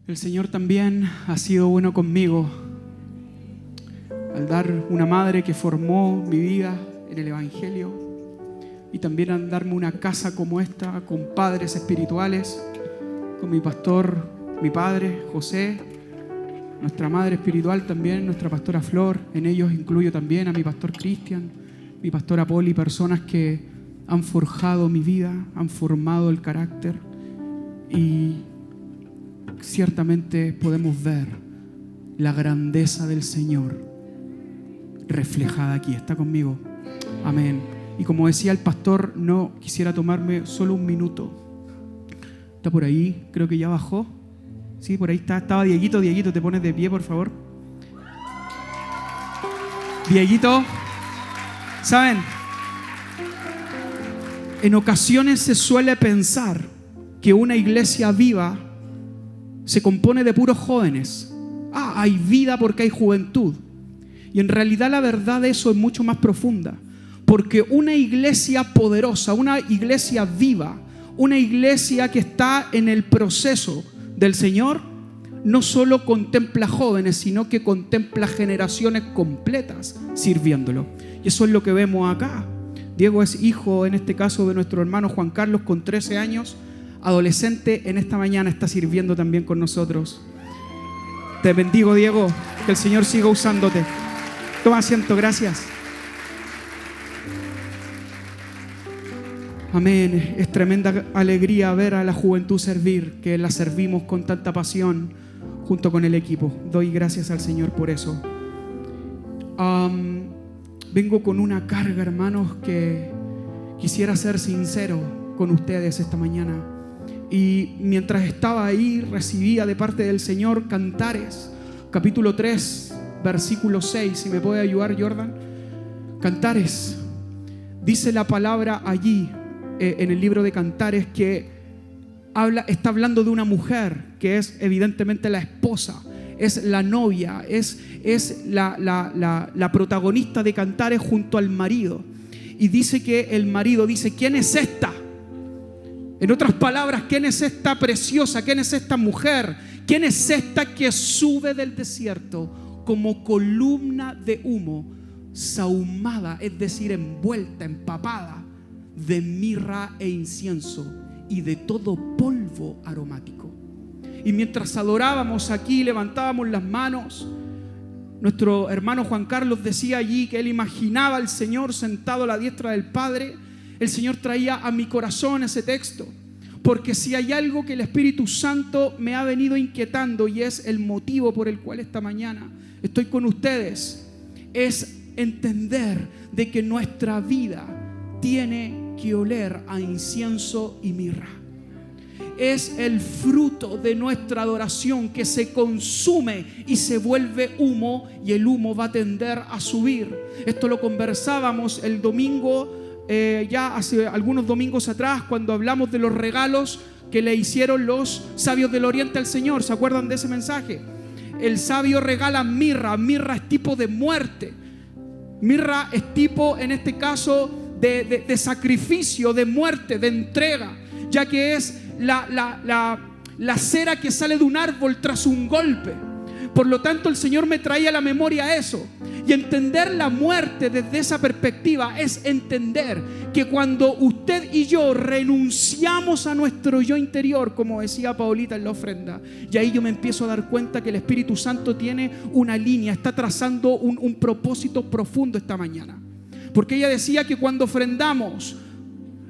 El Señor también ha sido bueno conmigo al dar una madre que formó mi vida en el Evangelio y también al darme una casa como esta con padres espirituales, con mi pastor, mi padre José, nuestra madre espiritual también, nuestra pastora Flor. En ellos incluyo también a mi pastor Cristian, mi pastora Poli, personas que han forjado mi vida, han formado el carácter, y ciertamente podemos ver la grandeza del Señor reflejada aquí. ¿Está conmigo? Amén. Y como decía el pastor, no quisiera tomarme solo un minuto. Está por ahí, creo que ya bajó. Sí, por ahí estaba Dieguito. Dieguito, te pones de pie, por favor. Dieguito, ¿saben? En ocasiones se suele pensar que una iglesia viva se compone de puros jóvenes. Hay vida porque hay juventud. Y en realidad la verdad de eso es mucho más profunda. Porque una iglesia poderosa, una iglesia viva, una iglesia que está en el proceso del Señor, no solo contempla jóvenes, sino que contempla generaciones completas sirviéndolo. Y eso es lo que vemos acá. Diego es hijo, en este caso, de nuestro hermano Juan Carlos, con 13 años, adolescente. En esta mañana está sirviendo también con nosotros. Te bendigo, Diego, que el Señor siga usándote. Toma asiento, gracias. Amén. Es tremenda alegría ver a la juventud servir, que la servimos con tanta pasión junto con el equipo. Doy gracias al Señor por eso. Vengo con una carga, hermanos, que quisiera ser sincero con ustedes esta mañana. Y mientras estaba ahí, recibía de parte del Señor Cantares, capítulo 3, versículo 6. Si me puede ayudar, Jordan. Cantares. Dice la palabra allí, en el libro de Cantares, que está hablando de una mujer que es evidentemente la esposa, es la novia, es la protagonista de Cantares junto al marido. Y dice que el marido dice: ¿quién es esta? En otras palabras, ¿quién es esta preciosa? ¿Quién es esta mujer? ¿Quién es esta que sube del desierto como columna de humo, sahumada, es decir, envuelta, empapada de mirra e incienso y de todo polvo aromático? Y mientras adorábamos aquí, levantábamos las manos, nuestro hermano Juan Carlos decía allí que él imaginaba al Señor sentado a la diestra del Padre. El Señor traía a mi corazón ese texto, porque si hay algo que el Espíritu Santo me ha venido inquietando, y es el motivo por el cual esta mañana estoy con ustedes, es entender de que nuestra vida tiene que oler a incienso y mirra. Es el fruto de nuestra adoración que se consume y se vuelve humo, y el humo va a tender a subir. Esto lo conversábamos el domingo, ya hace algunos domingos atrás, cuando hablamos de los regalos que le hicieron los sabios del Oriente al Señor. ¿Se acuerdan de ese mensaje? El sabio regala mirra. Mirra es tipo de muerte. Mirra es tipo, en este caso, de sacrificio, de muerte, de entrega, ya que es la cera que sale de un árbol tras un golpe. Por lo tanto, el Señor me traía a la memoria eso. Y entender la muerte desde esa perspectiva es entender que cuando usted y yo renunciamos a nuestro yo interior, como decía Paulita en la ofrenda, y ahí yo me empiezo a dar cuenta que el Espíritu Santo tiene una línea, está trazando un propósito profundo esta mañana. Porque ella decía que cuando ofrendamos,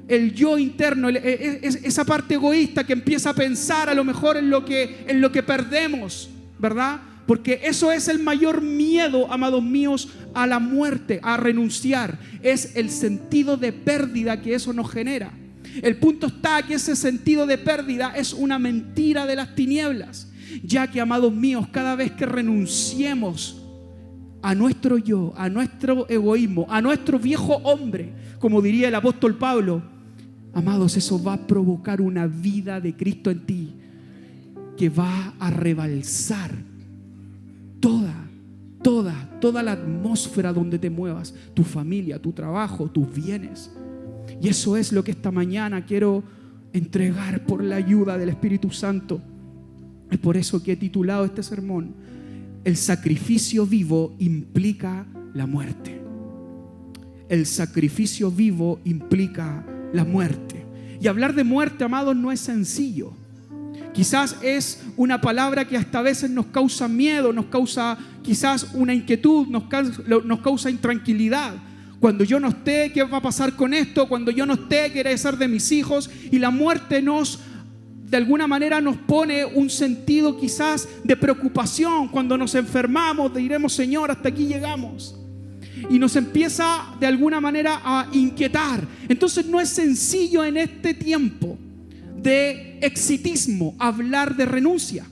el yo interno, esa parte egoísta que empieza a pensar a lo mejor en lo que perdemos, ¿verdad? Porque eso es el mayor miedo, amados míos, a la muerte, a renunciar. Es el sentido de pérdida que eso nos genera. El punto está que ese sentido de pérdida es una mentira de las tinieblas, ya que, amados míos, cada vez que renunciemos a nuestro yo, a nuestro egoísmo, a nuestro viejo hombre, como diría el apóstol Pablo, amados, eso va a provocar una vida de Cristo en ti que va a rebalsar toda la atmósfera donde te muevas, tu familia, tu trabajo, tus bienes. Y eso es lo que esta mañana quiero entregar por la ayuda del Espíritu Santo. Es por eso que he titulado este sermón: el sacrificio vivo implica la muerte. El sacrificio vivo implica la muerte. Y hablar de muerte, amados, no es sencillo. Quizás es una palabra que hasta a veces nos causa miedo, nos causa quizás una inquietud, nos causa intranquilidad. Cuando yo no esté, ¿qué va a pasar con esto? Cuando yo no esté, ¿qué haré ser de mis hijos? Y la muerte de alguna manera nos pone un sentido quizás de preocupación. Cuando nos enfermamos, diremos: Señor, hasta aquí llegamos. Y nos empieza de alguna manera a inquietar. Entonces no es sencillo en este tiempo de exitismo hablar de renuncia.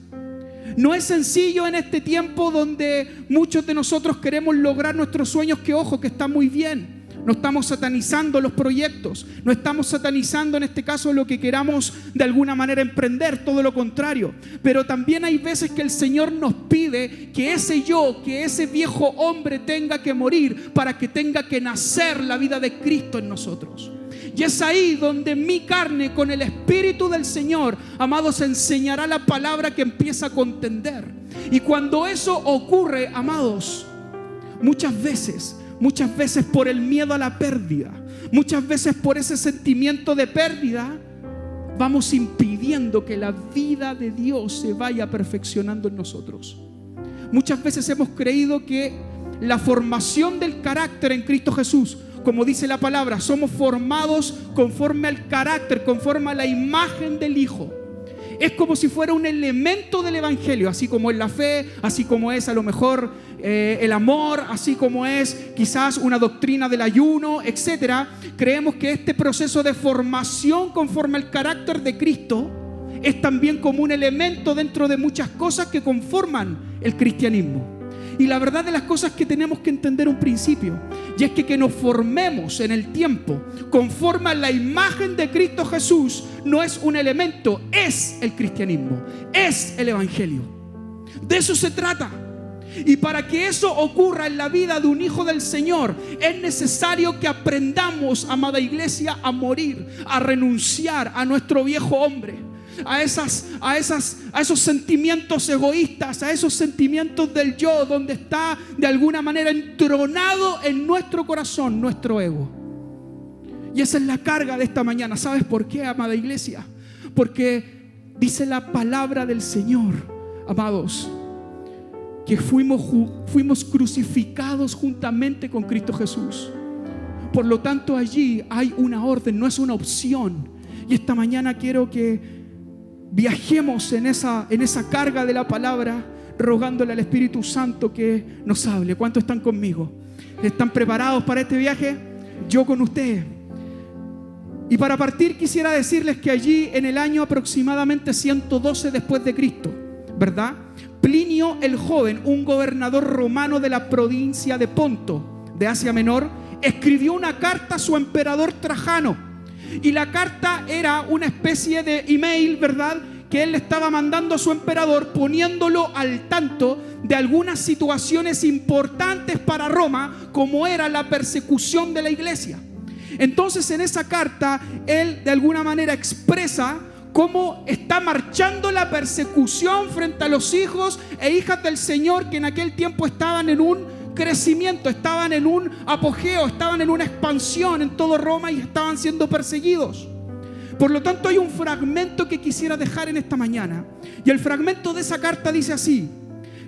No es sencillo en este tiempo donde muchos de nosotros queremos lograr nuestros sueños, que ojo, que está muy bien. No estamos satanizando los proyectos, no estamos satanizando en este caso lo que queramos de alguna manera emprender, todo lo contrario. Pero también hay veces que el Señor nos pide que ese viejo hombre tenga que morir para que tenga que nacer la vida de Cristo en nosotros. Y es ahí donde mi carne, con el Espíritu del Señor, amados, enseñará la palabra que empieza a contender. Y cuando eso ocurre, amados, muchas veces por el miedo a la pérdida, muchas veces por ese sentimiento de pérdida, vamos impidiendo que la vida de Dios se vaya perfeccionando en nosotros. Muchas veces hemos creído que la formación del carácter en Cristo Jesús, como dice la palabra, somos formados conforme al carácter, conforme a la imagen del Hijo. Es como si fuera un elemento del Evangelio, así como es la fe, así como es a lo mejor el amor, así como es quizás una doctrina del ayuno, etc. Creemos que este proceso de formación conforme al carácter de Cristo es también como un elemento dentro de muchas cosas que conforman el cristianismo. Y la verdad de las cosas que tenemos que entender un principio, y es que nos formemos en el tiempo conforme a la imagen de Cristo Jesús no es un elemento, es el cristianismo, es el evangelio. De eso se trata. Y para que eso ocurra en la vida de un hijo del Señor, es necesario que aprendamos, amada iglesia, a morir, a renunciar a nuestro viejo hombre, a esos sentimientos egoístas, a esos sentimientos del yo, donde está de alguna manera entronado en nuestro corazón nuestro ego. Y esa es la carga de esta mañana. ¿Sabes por qué, amada iglesia? Porque dice la palabra del Señor, amados, que fuimos crucificados juntamente con Cristo Jesús. Por lo tanto, allí hay una orden, no es una opción. Y esta mañana quiero que viajemos en esa carga de la palabra, rogándole al Espíritu Santo que nos hable. ¿Cuántos están conmigo? ¿Están preparados para este viaje? Yo con ustedes. Y para partir quisiera decirles que allí en el año aproximadamente 112 después de Cristo, ¿verdad? Plinio el joven, un gobernador romano de la provincia de Ponto, de Asia Menor, escribió una carta a su emperador Trajano. Y la carta era una especie de email, ¿verdad?, que él le estaba mandando a su emperador, poniéndolo al tanto de algunas situaciones importantes para Roma, como era la persecución de la iglesia. Entonces, en esa carta, él de alguna manera expresa cómo está marchando la persecución frente a los hijos e hijas del Señor, que en aquel tiempo estaban en un crecimiento, estaban en un apogeo, estaban en una expansión en todo Roma y estaban siendo perseguidos. Por lo tanto, hay un fragmento que quisiera dejar en esta mañana, y el fragmento de esa carta dice así: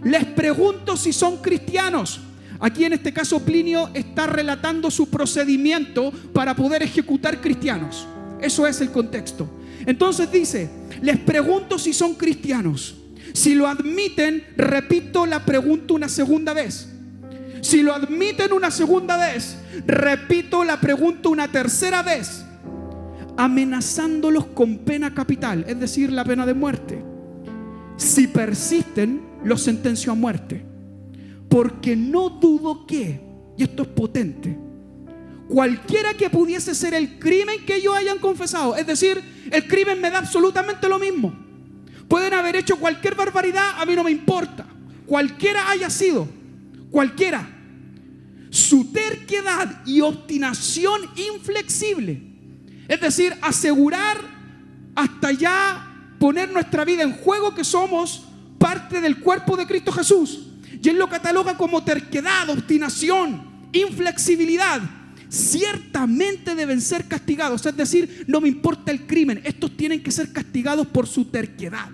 les pregunto si son cristianos. Aquí en este caso Plinio está relatando su procedimiento para poder ejecutar cristianos. Eso es el contexto. Entonces dice: les pregunto si son cristianos. Si lo admiten, repito la pregunta una segunda vez. Si lo admiten una segunda vez, repito la pregunta una tercera vez, amenazándolos con pena capital, es decir, la pena de muerte. Si persisten, los sentencio a muerte. Porque no dudo que, y esto es potente, cualquiera que pudiese ser el crimen que ellos hayan confesado, es decir, el crimen me da absolutamente lo mismo. Pueden haber hecho cualquier barbaridad, a mí no me importa. Cualquiera haya sido, cualquiera. Su terquedad y obstinación inflexible, es decir, asegurar hasta ya poner nuestra vida en juego, que somos parte del cuerpo de Cristo Jesús. Y Él lo cataloga como terquedad, obstinación, inflexibilidad. Ciertamente deben ser castigados, es decir, no me importa el crimen, estos tienen que ser castigados por su terquedad,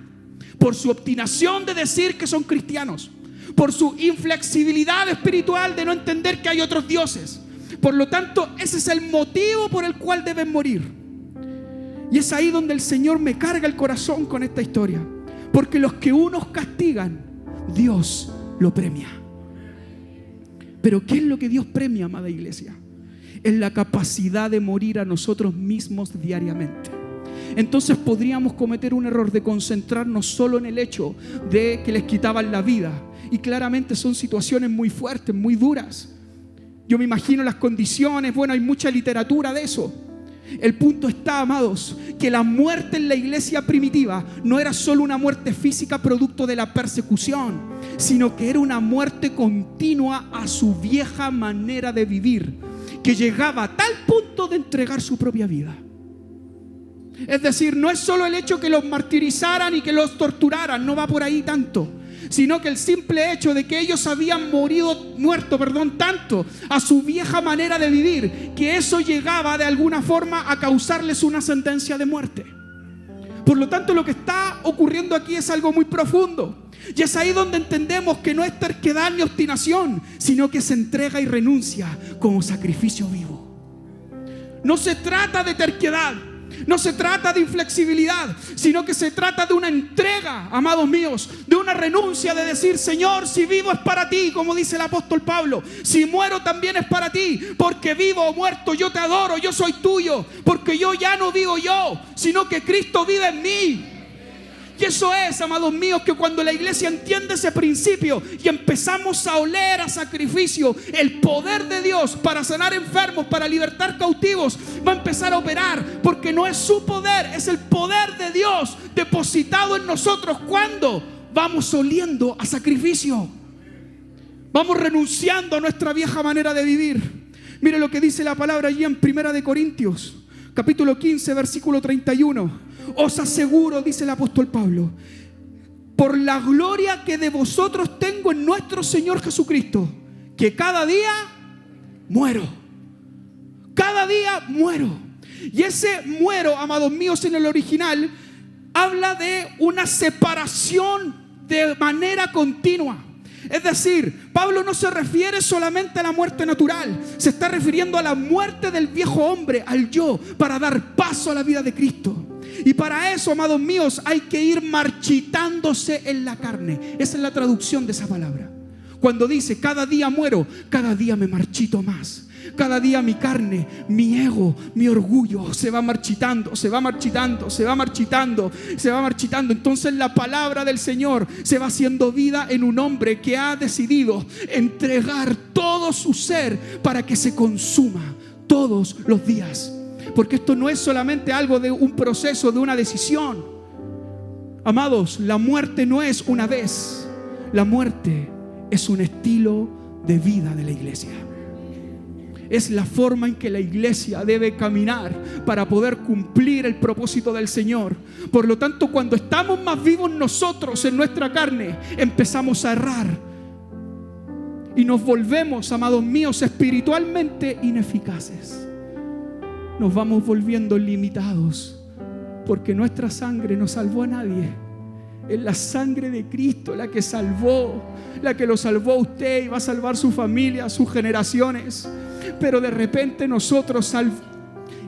por su obstinación de decir que son cristianos, por su inflexibilidad espiritual de no entender que hay otros dioses. Por lo tanto, ese es el motivo por el cual deben morir. Y es ahí donde el Señor me carga el corazón con esta historia, porque los que unos castigan, Dios lo premia. Pero ¿qué es lo que Dios premia, amada iglesia? Es la capacidad de morir a nosotros mismos diariamente. Entonces podríamos cometer un error de concentrarnos solo en el hecho de que les quitaban la vida. Y claramente son situaciones muy fuertes, muy duras. Yo me imagino las condiciones, bueno, hay mucha literatura de eso. El punto está, amados, que la muerte en la iglesia primitiva no era solo una muerte física producto de la persecución, sino que era una muerte continua a su vieja manera de vivir, que llegaba a tal punto de entregar su propia vida. Es decir, no es solo el hecho que los martirizaran y que los torturaran, no va por ahí tanto, sino que el simple hecho de que ellos habían muerto tanto a su vieja manera de vivir, que eso llegaba de alguna forma a causarles una sentencia de muerte. Por lo tanto, lo que está ocurriendo aquí es algo muy profundo. Y es ahí donde entendemos que no es terquedad ni obstinación, sino que se entrega y renuncia como sacrificio vivo. No se trata de terquedad, no se trata de inflexibilidad, sino que se trata de una entrega, amados míos, de una renuncia, de decir: Señor, si vivo es para ti, como dice el apóstol Pablo. Si muero también es para ti, porque vivo o muerto yo te adoro, yo soy tuyo, porque yo ya no vivo yo, sino que Cristo vive en mí. Y eso es, amados míos, que cuando la iglesia entiende ese principio y empezamos a oler a sacrificio el poder de Dios para sanar enfermos, para libertar cautivos, va a empezar a operar, porque no es su poder, es el poder de Dios depositado en nosotros cuando vamos oliendo a sacrificio. Vamos renunciando a nuestra vieja manera de vivir. Mire lo que dice la palabra allí en 1 Corintios, capítulo 15, versículo 31. Os aseguro, dice el apóstol Pablo, por la gloria que de vosotros tengo en nuestro Señor Jesucristo, que cada día muero. Cada día muero. Y ese muero, amados míos, en el original habla de una separación de manera continua. Es decir, Pablo no se refiere solamente a la muerte natural, se está refiriendo a la muerte del viejo hombre, al yo, para dar paso a la vida de Cristo. Y para eso, amados míos, hay que ir marchitándose en la carne. Esa es la traducción de esa palabra. Cuando dice cada día muero, cada día me marchito más. Cada día mi carne, mi ego, mi orgullo se va marchitando, se va marchitando, se va marchitando, se va marchitando. Entonces la palabra del Señor se va haciendo vida en un hombre que ha decidido entregar todo su ser para que se consuma todos los días. Porque esto no es solamente algo de un proceso, de una decisión. Amados, la muerte no es una vez. La muerte es un estilo de vida de la iglesia. Es la forma en que la iglesia debe caminar para poder cumplir el propósito del Señor. Por lo tanto, cuando estamos más vivos nosotros en nuestra carne, empezamos a errar y nos volvemos, amados míos, espiritualmente ineficaces. Nos vamos volviendo limitados, porque nuestra sangre no salvó a nadie. Es la sangre de Cristo la que salvó, la que lo salvó a usted y va a salvar su familia, sus generaciones. Pero de repente nosotros, al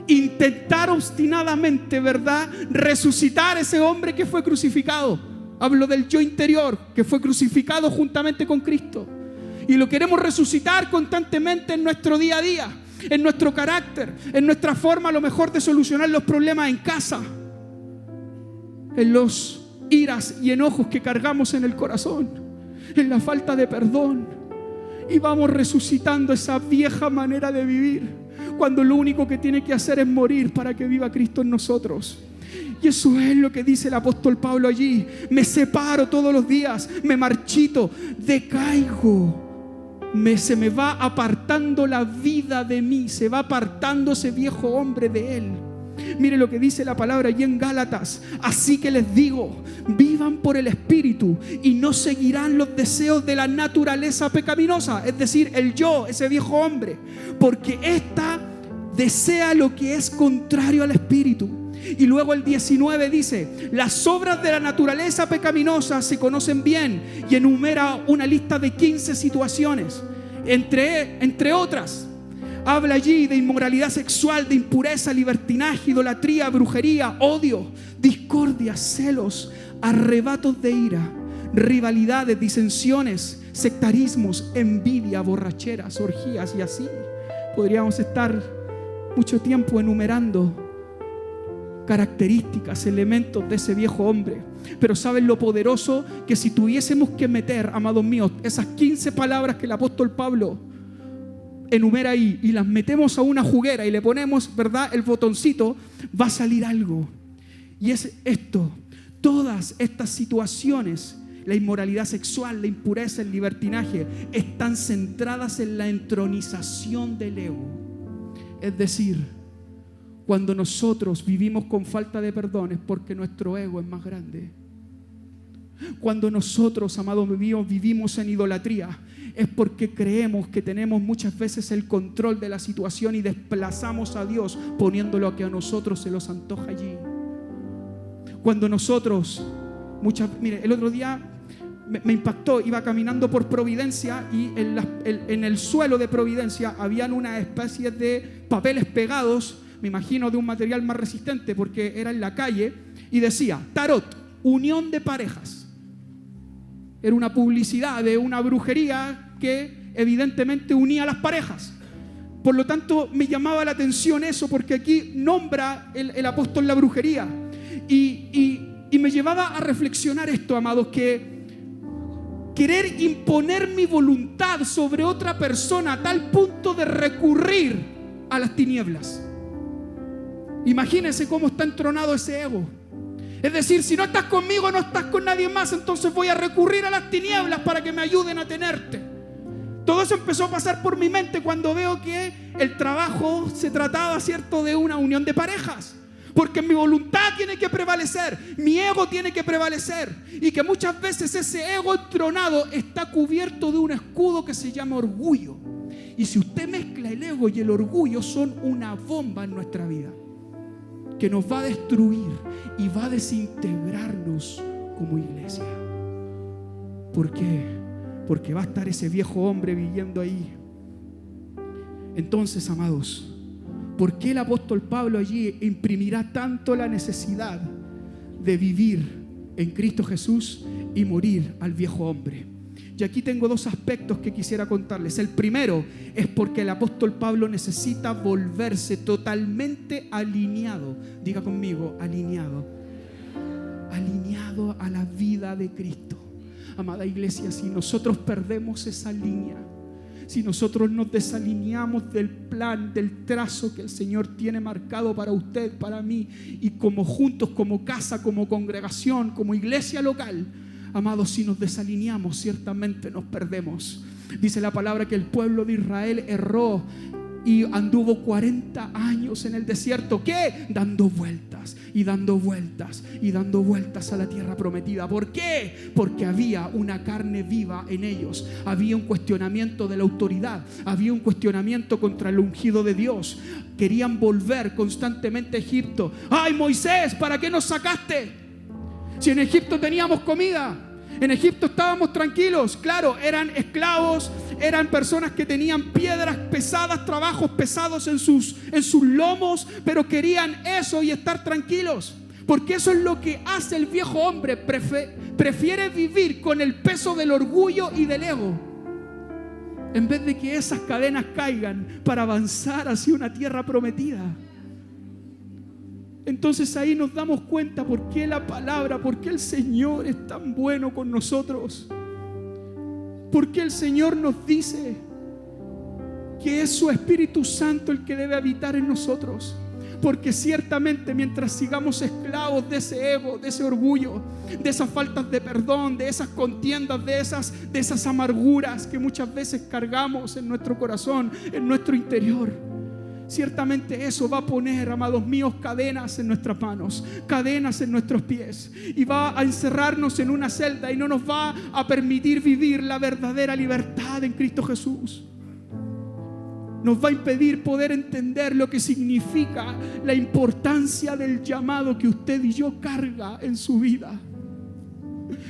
intentar obstinadamente, ¿verdad?, resucitar ese hombre que fue crucificado, hablo del yo interior que fue crucificado juntamente con Cristo, y lo queremos resucitar constantemente en nuestro día a día, en nuestro carácter, en nuestra forma a lo mejor de solucionar los problemas en casa, en los iras y enojos que cargamos en el corazón, en la falta de perdón. Y vamos resucitando esa vieja manera de vivir, cuando lo único que tiene que hacer es morir para que viva Cristo en nosotros. Y eso es lo que dice el apóstol Pablo allí: me separo todos los días, me marchito, decaigo, se me va apartando la vida de mí, se va apartando ese viejo hombre de él. Mire lo que dice la palabra allí en Gálatas. Así que les digo, vivan por el Espíritu y no seguirán los deseos de la naturaleza pecaminosa, es decir, el yo, ese viejo hombre, porque ésta desea lo que es contrario al Espíritu. Y luego el 19 dice, las obras de la naturaleza pecaminosa se conocen bien, y enumera una lista de 15 situaciones, entre otras. Habla allí de inmoralidad sexual, de impureza, libertinaje, idolatría, brujería, odio, discordia, celos, arrebatos de ira, rivalidades, disensiones, sectarismos, envidia, borracheras, orgías, y así podríamos estar mucho tiempo enumerando características, elementos de ese viejo hombre. Pero ¿saben lo poderoso? Que si tuviésemos que meter, amados míos, esas 15 palabras que el apóstol Pablo enumera ahí y las metemos a una juguera y le ponemos, ¿verdad?, el botoncito, va a salir algo. Y es esto: todas estas situaciones, la inmoralidad sexual, la impureza, el libertinaje, están centradas en la entronización del ego. Es decir, cuando nosotros vivimos con falta de perdón es porque nuestro ego es más grande. Cuando nosotros, amados míos, vivimos en idolatría es porque creemos que tenemos muchas veces el control de la situación y desplazamos a Dios poniéndolo a que a nosotros se nos antoja allí. Cuando nosotros, mire, el otro día me impactó, iba caminando por Providencia y en el suelo de Providencia habían una especie de papeles pegados, me imagino de un material más resistente porque era en la calle, y decía: tarot, unión de parejas. Era una publicidad de una brujería que evidentemente unía a las parejas. Por lo tanto, me llamaba la atención eso, porque aquí nombra el apóstol la brujería. Y me llevaba a reflexionar esto, amados, que querer imponer mi voluntad sobre otra persona a tal punto de recurrir a las tinieblas. Imagínense cómo está entronado ese ego. Es decir, si no estás conmigo, no estás con nadie más, entonces voy a recurrir a las tinieblas para que me ayuden a tenerte. Todo eso empezó a pasar por mi mente cuando veo que el trabajo se trataba, ¿cierto?, de una unión de parejas. Porque mi voluntad tiene que prevalecer, mi ego tiene que prevalecer, y que muchas veces ese ego entronado está cubierto de un escudo que se llama orgullo. Y si usted mezcla el ego y el orgullo, son una bomba en nuestra vida que nos va a destruir y va a desintegrarnos como iglesia. ¿Por qué? Porque va a estar ese viejo hombre viviendo ahí. Entonces, amados, ¿por qué el apóstol Pablo allí imprimirá tanto la necesidad de vivir en Cristo Jesús y morir al viejo hombre? Y aquí tengo dos aspectos que quisiera contarles. El primero es porque el apóstol Pablo necesita volverse totalmente alineado. Diga conmigo, alineado. Alineado a la vida de Cristo. Amada iglesia, si nosotros perdemos esa línea, si nosotros nos desalineamos del plan, del trazo que el Señor tiene marcado para usted, para mí, y como juntos, como casa, como congregación, como iglesia local, amados, si nos desalineamos, ciertamente nos perdemos. Dice la palabra que el pueblo de Israel erró y anduvo 40 años en el desierto. ¿Qué? Dando vueltas y dando vueltas y dando vueltas a la tierra prometida. ¿Por qué? Porque había una carne viva en ellos. Había un cuestionamiento de la autoridad. Había un cuestionamiento contra el ungido de Dios. Querían volver constantemente a Egipto. ¡Ay, Moisés! ¿Para qué nos sacaste? Si en Egipto teníamos comida, en Egipto estábamos tranquilos. Claro, eran esclavos, eran personas que tenían piedras pesadas, trabajos pesados en sus lomos, pero querían eso y estar tranquilos. Porque eso es lo que hace el viejo hombre. Prefiere vivir con el peso del orgullo y del ego, en vez de que esas cadenas caigan para avanzar hacia una tierra prometida. Entonces ahí nos damos cuenta por qué la palabra, por qué el Señor es tan bueno con nosotros. Por qué el Señor nos dice que es su Espíritu Santo el que debe habitar en nosotros. Porque ciertamente mientras sigamos esclavos de ese ego, de ese orgullo, de esas faltas de perdón, de esas contiendas, de esas amarguras que muchas veces cargamos en nuestro corazón, en nuestro interior, ciertamente eso va a poner, amados míos, cadenas en nuestras manos, cadenas en nuestros pies, y va a encerrarnos en una celda y no nos va a permitir vivir la verdadera libertad en Cristo Jesús. Nos va a impedir poder entender lo que significa la importancia del llamado que usted y yo carga en su vida.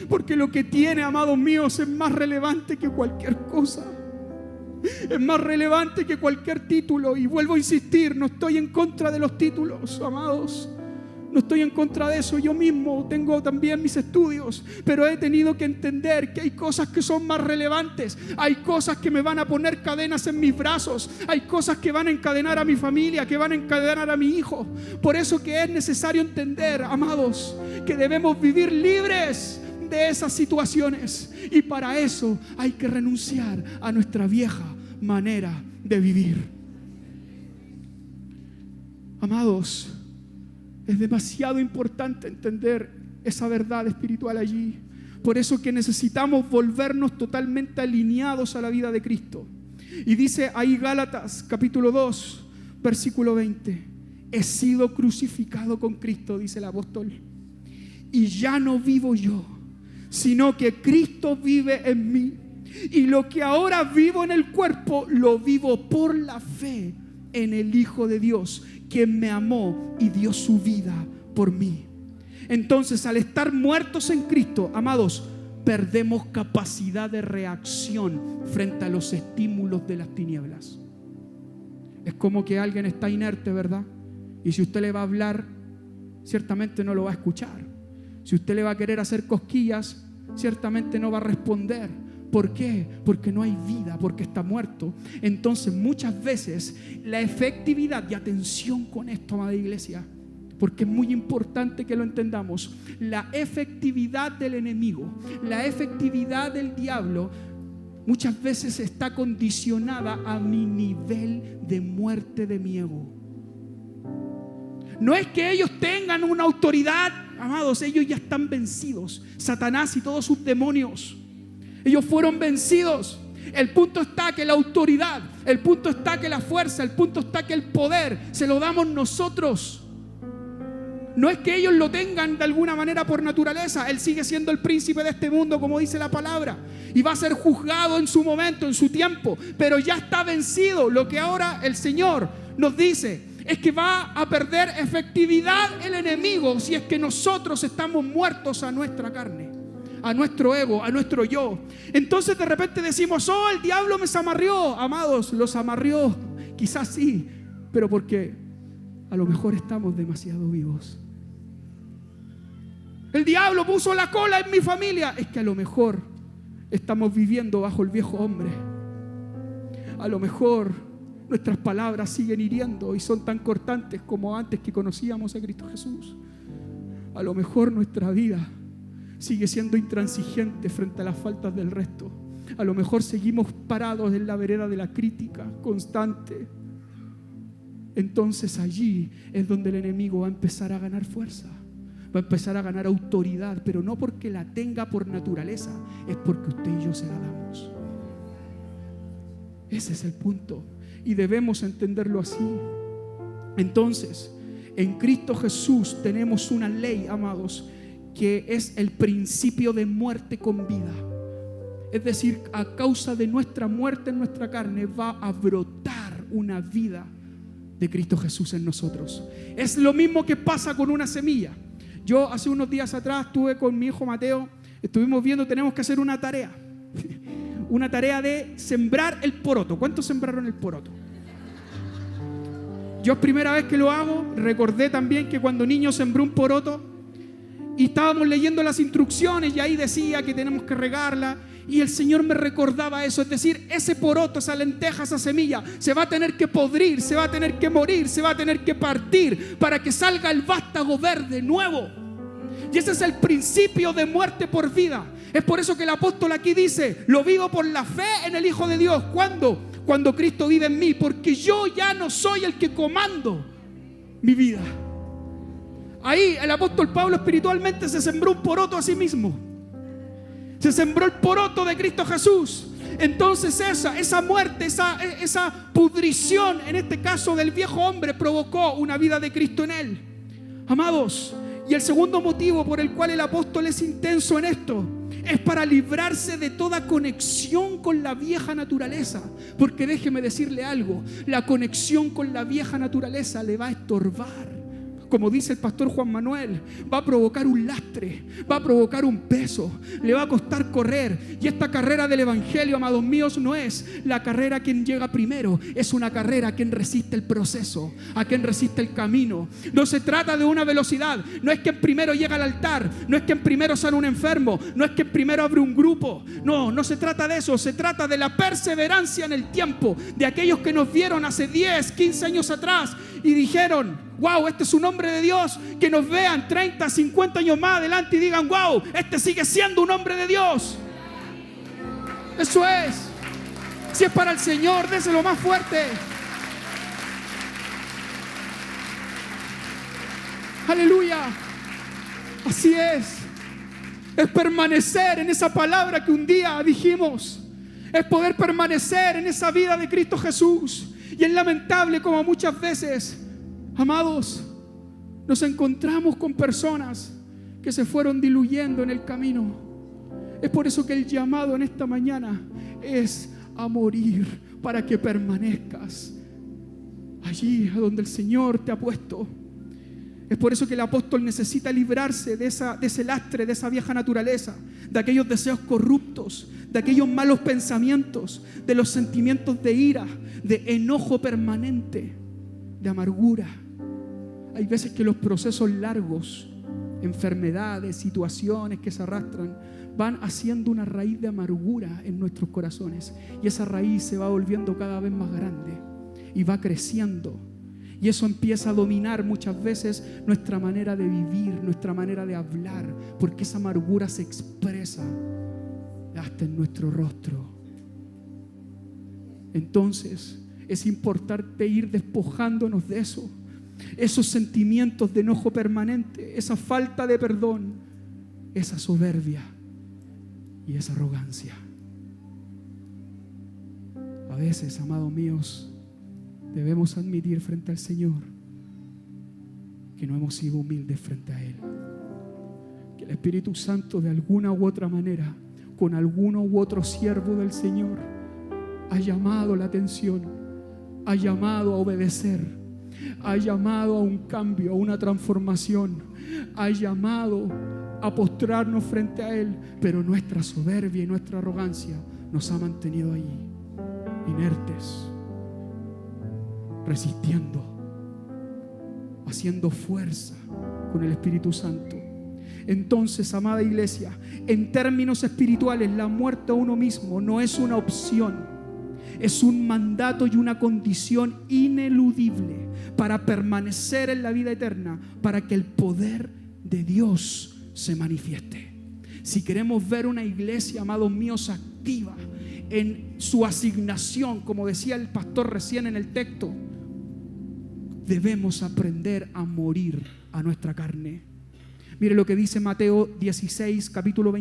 Porque lo que tiene, amados míos, es más relevante que cualquier cosa. Es más relevante que cualquier título. Y vuelvo a insistir, no estoy en contra de los títulos, amados. No estoy en contra de eso. Yo mismo tengo también mis estudios, pero he tenido que entender que hay cosas que son más relevantes. Hay cosas que me van a poner cadenas en mis brazos. Hay cosas que van a encadenar a mi familia, que van a encadenar a mi hijo. Por eso que es necesario entender, amados, que debemos vivir libres de esas situaciones, y para eso hay que renunciar a nuestra vieja manera de vivir. Amados, es demasiado importante entender esa verdad espiritual allí. Por eso que necesitamos volvernos totalmente alineados a la vida de Cristo. Y dice ahí Gálatas capítulo 2 versículo 20: he sido crucificado con Cristo, dice el apóstol, y ya no vivo yo, sino que Cristo vive en mí. Y lo que ahora vivo en el cuerpo, lo vivo por la fe en el Hijo de Dios, quien me amó y dio su vida por mí. Entonces, al estar muertos en Cristo, amados, perdemos capacidad de reacción frente a los estímulos de las tinieblas. Es como que alguien está inerte, ¿verdad? Y si usted le va a hablar, ciertamente no lo va a escuchar. Si usted le va a querer hacer cosquillas, ciertamente no va a responder. ¿Por qué? Porque no hay vida, porque está muerto. Entonces muchas veces la efectividad, y atención con esto, amada iglesia, porque es muy importante que lo entendamos, la efectividad del enemigo, la efectividad del diablo, muchas veces está condicionada a mi nivel de muerte de mi ego. No es que ellos tengan una autoridad, amados, ellos ya están vencidos. Satanás y todos sus demonios, ellos fueron vencidos. El punto está que la autoridad, el punto está que la fuerza, el punto está que el poder se lo damos nosotros. No es que ellos lo tengan de alguna manera por naturaleza. Él sigue siendo el príncipe de este mundo, como dice la palabra, y va a ser juzgado en su momento, en su tiempo, pero ya está vencido. Lo que ahora el Señor nos dice es que va a perder efectividad el enemigo si es que nosotros estamos muertos a nuestra carne, a nuestro ego, a nuestro yo. Entonces de repente decimos: oh, el diablo me zamarrió. Amados, los amarrió, quizás sí, pero porque a lo mejor estamos demasiado vivos. El diablo puso la cola en mi familia. Es que a lo mejor estamos viviendo bajo el viejo hombre. A lo mejor nuestras palabras siguen hiriendo y son tan cortantes como antes que conocíamos a Cristo Jesús. A lo mejor nuestra vida sigue siendo intransigente frente a las faltas del resto. A lo mejor seguimos parados en la vereda de la crítica constante. Entonces allí es donde el enemigo va a empezar a ganar fuerza, va a empezar a ganar autoridad, pero no porque la tenga por naturaleza, es porque usted y yo se la damos. Ese es el punto, y debemos entenderlo así. Entonces, en Cristo Jesús tenemos una ley, amados, que es el principio de muerte con vida. Es decir, a causa de nuestra muerte en nuestra carne va a brotar una vida de Cristo Jesús en nosotros. Es lo mismo que pasa con una semilla. Yo hace unos días atrás estuve con mi hijo Mateo, estuvimos viendo, tenemos que hacer una tarea. Una tarea de sembrar el poroto. ¿Cuántos sembraron el poroto? Yo es primera vez que lo hago. Recordé también que cuando niño sembré un poroto y estábamos leyendo las instrucciones y ahí decía que tenemos que regarla, y el Señor me recordaba eso. Es decir, ese poroto, esa lenteja, esa semilla se va a tener que podrir, se va a tener que morir, se va a tener que partir para que salga el vástago verde nuevo. Y ese es el principio de muerte por vida. Es por eso que el apóstol aquí dice: lo vivo por la fe en el Hijo de Dios. ¿Cuándo? Cuando Cristo vive en mí, porque yo ya no soy el que comando mi vida. Ahí el apóstol Pablo espiritualmente se sembró un poroto a sí mismo. Se sembró el poroto de Cristo Jesús. Entonces esa muerte, esa pudrición, en este caso del viejo hombre, provocó una vida de Cristo en él. Amados, y el segundo motivo por el cual el apóstol es intenso en esto es para librarse de toda conexión con la vieja naturaleza. Porque déjeme decirle algo, la conexión con la vieja naturaleza le va a estorbar. Como dice el pastor Juan Manuel, va a provocar un lastre, va a provocar un peso, le va a costar correr. Y esta carrera del evangelio, amados míos, no es la carrera a quien llega primero, es una carrera a quien resiste el proceso, a quien resiste el camino. No se trata de una velocidad, no es quien primero llega al altar, no es quien primero sana un enfermo, no es quien primero abre un grupo. No se trata de eso, se trata de la perseverancia en el tiempo, de aquellos que nos vieron hace 10, 15 años atrás y dijeron: wow, este es un hombre de Dios. Que nos vean 30, 50 años más adelante y digan: wow, este sigue siendo un hombre de Dios. Eso es. Si es para el Señor, déselo más fuerte. Aleluya. Así es. Es permanecer en esa palabra que un día dijimos. Es poder permanecer en esa vida de Cristo Jesús. Y es lamentable como muchas veces, amados, nos encontramos con personas que se fueron diluyendo en el camino. Es por eso que el llamado en esta mañana es a morir para que permanezcas allí a donde el Señor te ha puesto. Es por eso que el apóstol necesita librarse de ese lastre, de esa vieja naturaleza, de aquellos deseos corruptos, de aquellos malos pensamientos, de los sentimientos de ira, de enojo permanente, de amargura. Hay veces que los procesos largos, enfermedades, situaciones que se arrastran, van haciendo una raíz de amargura en nuestros corazones. Y esa raíz se va volviendo cada vez más grande y va creciendo. Y eso empieza a dominar muchas veces nuestra manera de vivir, nuestra manera de hablar, porque esa amargura se expresa hasta en nuestro rostro. Entonces es importante ir despojándonos de eso, esos sentimientos de enojo permanente, esa falta de perdón, esa soberbia y esa arrogancia. A veces, amados míos, debemos admitir frente al Señor que no hemos sido humildes frente a Él, que el Espíritu Santo de alguna u otra manera, con alguno u otro siervo del Señor, ha llamado la atención, ha llamado a obedecer, ha llamado a un cambio, a una transformación, ha llamado a postrarnos frente a Él, pero nuestra soberbia y nuestra arrogancia nos ha mantenido ahí, inertes, resistiendo, haciendo fuerza con el Espíritu Santo. Entonces, amada iglesia, en términos espirituales, la muerte a uno mismo no es una opción, es un mandato y una condición ineludible para permanecer en la vida eterna, para que el poder de Dios se manifieste. Si queremos ver una iglesia, amados míos, activa en su asignación, como decía el pastor recién en el texto, debemos aprender a morir a nuestra carne. Mire lo que dice Mateo 16, capítulo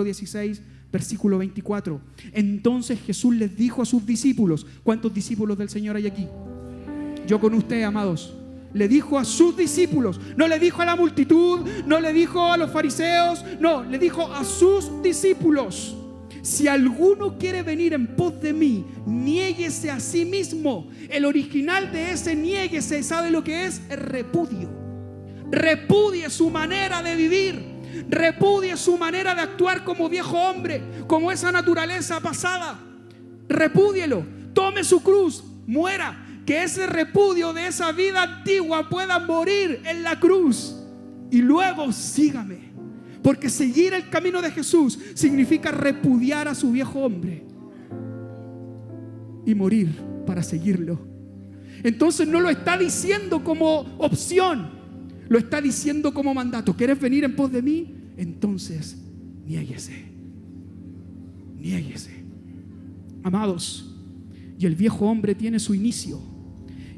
16, versículo 24. Entonces Jesús les dijo a sus discípulos. ¿Cuántos discípulos del Señor hay aquí? Yo con usted, amados. Le dijo a sus discípulos. No le dijo a la multitud, no le dijo a los fariseos, no, le dijo a sus discípulos: si alguno quiere venir en pos de mí, niéguese a sí mismo. El original de ese niéguese, ¿sabe lo que es? Es repudio. Repudie su manera de vivir, repudie su manera de actuar como viejo hombre, como esa naturaleza pasada. Repúdielo, tome su cruz, muera. Que ese repudio de esa vida antigua pueda morir en la cruz y luego sígame. Porque seguir el camino de Jesús significa repudiar a su viejo hombre y morir para seguirlo. Entonces no lo está diciendo como opción, lo está diciendo como mandato. ¿Quieres venir en pos de mí? Entonces niéguese. Niéguese. Amados, y el viejo hombre tiene su inicio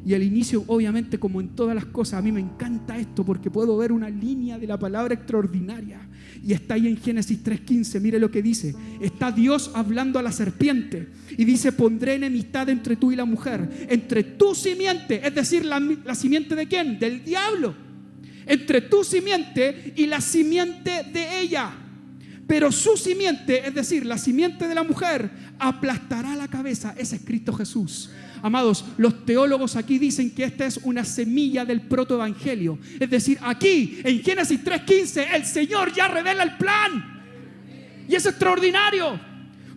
Y el inicio, obviamente, como en todas las cosas, a mí me encanta esto porque puedo ver una línea de la palabra extraordinaria. Y está ahí en Génesis 3:15, mire lo que dice. Está Dios hablando a la serpiente y dice: pondré enemistad entre tú y la mujer, entre tu simiente, es decir, la simiente ¿de quién? Del diablo. Entre tu simiente y la simiente de ella. Pero su simiente, es decir, la simiente de la mujer, aplastará la cabeza. Ese es Cristo Jesús. Amados, los teólogos aquí dicen que esta es una semilla del protoevangelio. Es decir, aquí en Génesis 3:15 el Señor ya revela el plan. Y es extraordinario,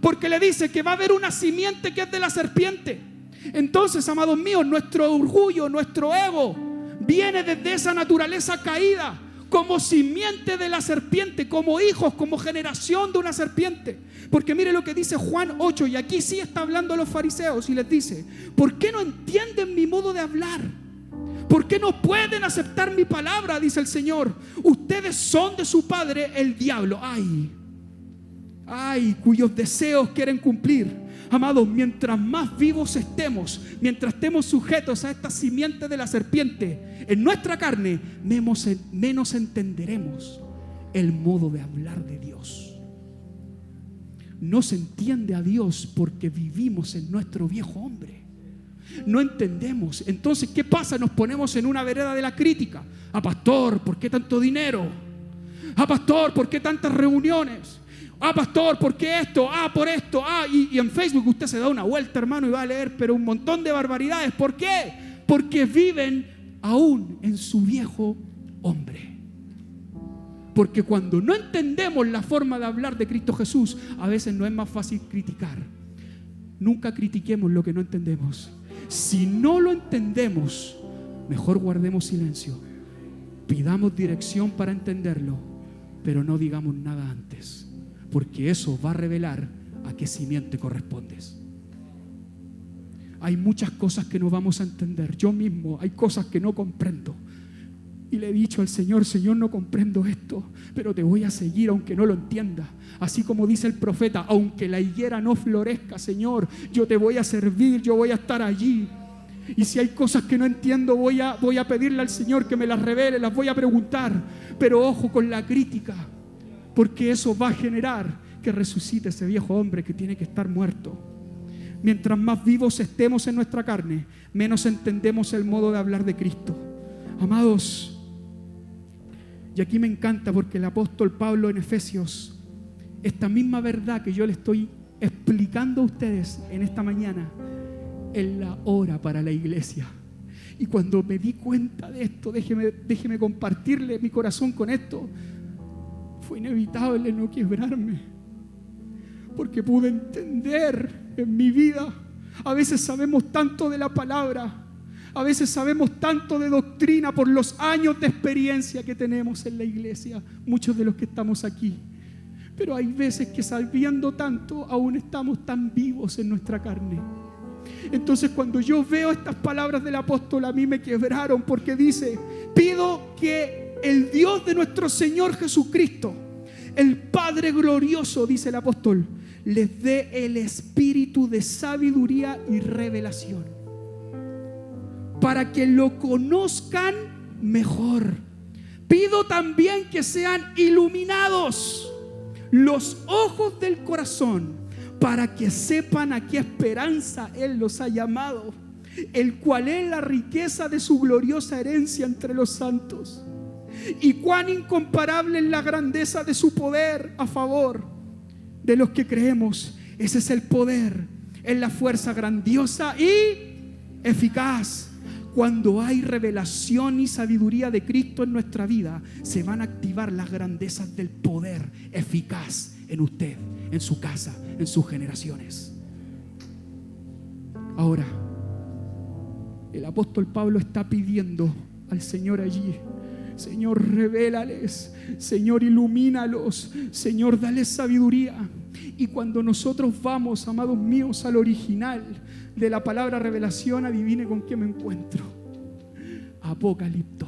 porque le dice que va a haber una simiente que es de la serpiente. Entonces, amados míos, nuestro orgullo, nuestro ego viene desde esa naturaleza caída, como simiente de la serpiente, como hijos, como generación de una serpiente. Porque mire lo que dice Juan 8, y aquí sí está hablando a los fariseos y les dice: ¿por qué no entienden mi modo de hablar? ¿Por qué no pueden aceptar mi palabra? Dice el Señor. Ustedes son de su padre el diablo. Ay, cuyos deseos quieren cumplir. Amados, mientras más vivos estemos, mientras estemos sujetos a esta simiente de la serpiente en nuestra carne, menos entenderemos el modo de hablar de Dios. No se entiende a Dios porque vivimos en nuestro viejo hombre. No entendemos. Entonces, ¿qué pasa? Nos ponemos en una vereda de la crítica. Pastor, ¿por qué tanto dinero? Pastor, ¿por qué tantas reuniones? Pastor, ¿por qué esto? Por esto. Y en Facebook usted se da una vuelta, hermano, y va a leer, pero un montón de barbaridades. ¿Por qué? Porque viven aún en su viejo hombre. Porque cuando no entendemos la forma de hablar de Cristo Jesús, a veces no es más fácil criticar. Nunca critiquemos lo que no entendemos. Si no lo entendemos, mejor guardemos silencio. Pidamos dirección para entenderlo, pero no digamos nada antes. Porque eso va a revelar a qué simiente correspondes. Hay muchas cosas que no vamos a entender. Yo mismo hay cosas que no comprendo. Y le he dicho al Señor: Señor, no comprendo esto, pero te voy a seguir aunque no lo entienda. Así como dice el profeta: aunque la higuera no florezca, Señor, yo te voy a servir, yo voy a estar allí. Y si hay cosas que no entiendo, voy a pedirle al Señor que me las revele, las voy a preguntar. Pero ojo con la crítica, porque eso va a generar que resucite ese viejo hombre que tiene que estar muerto. Mientras más vivos estemos en nuestra carne, menos entendemos el modo de hablar de Cristo. Amados, y aquí me encanta porque el apóstol Pablo en Efesios, esta misma verdad que yo le estoy explicando a ustedes en esta mañana, Él la ora para la iglesia. Y cuando me di cuenta de esto, déjeme compartirle mi corazón con esto. Fue inevitable no quebrarme, porque pude entender en mi vida. A veces sabemos tanto de la palabra, a veces sabemos tanto de doctrina por los años de experiencia que tenemos en la iglesia, muchos de los que estamos aquí. Pero hay veces que sabiendo tanto, aún estamos tan vivos en nuestra carne. Entonces, cuando yo veo estas palabras del apóstol, a mí me quebraron, porque dice: pido que el Dios de nuestro Señor Jesucristo, el Padre glorioso, dice el apóstol, les dé el espíritu de sabiduría y revelación, para que lo conozcan mejor. Pido también que sean iluminados los ojos del corazón, para que sepan a qué esperanza Él los ha llamado, el cual es la riqueza de su gloriosa herencia entre los santos, y cuán incomparable es la grandeza de su poder a favor de los que creemos. Ese es el poder, es la fuerza grandiosa y eficaz. Cuando hay revelación y sabiduría de Cristo en nuestra vida, se van a activar las grandezas del poder eficaz en usted, en su casa, en sus generaciones. Ahora, el apóstol Pablo está pidiendo al Señor allí: Señor, revélales, Señor, ilumínalos, Señor, dales sabiduría. Y cuando nosotros vamos, amados míos, al original de la palabra revelación, adivine con qué me encuentro: Apocalipto.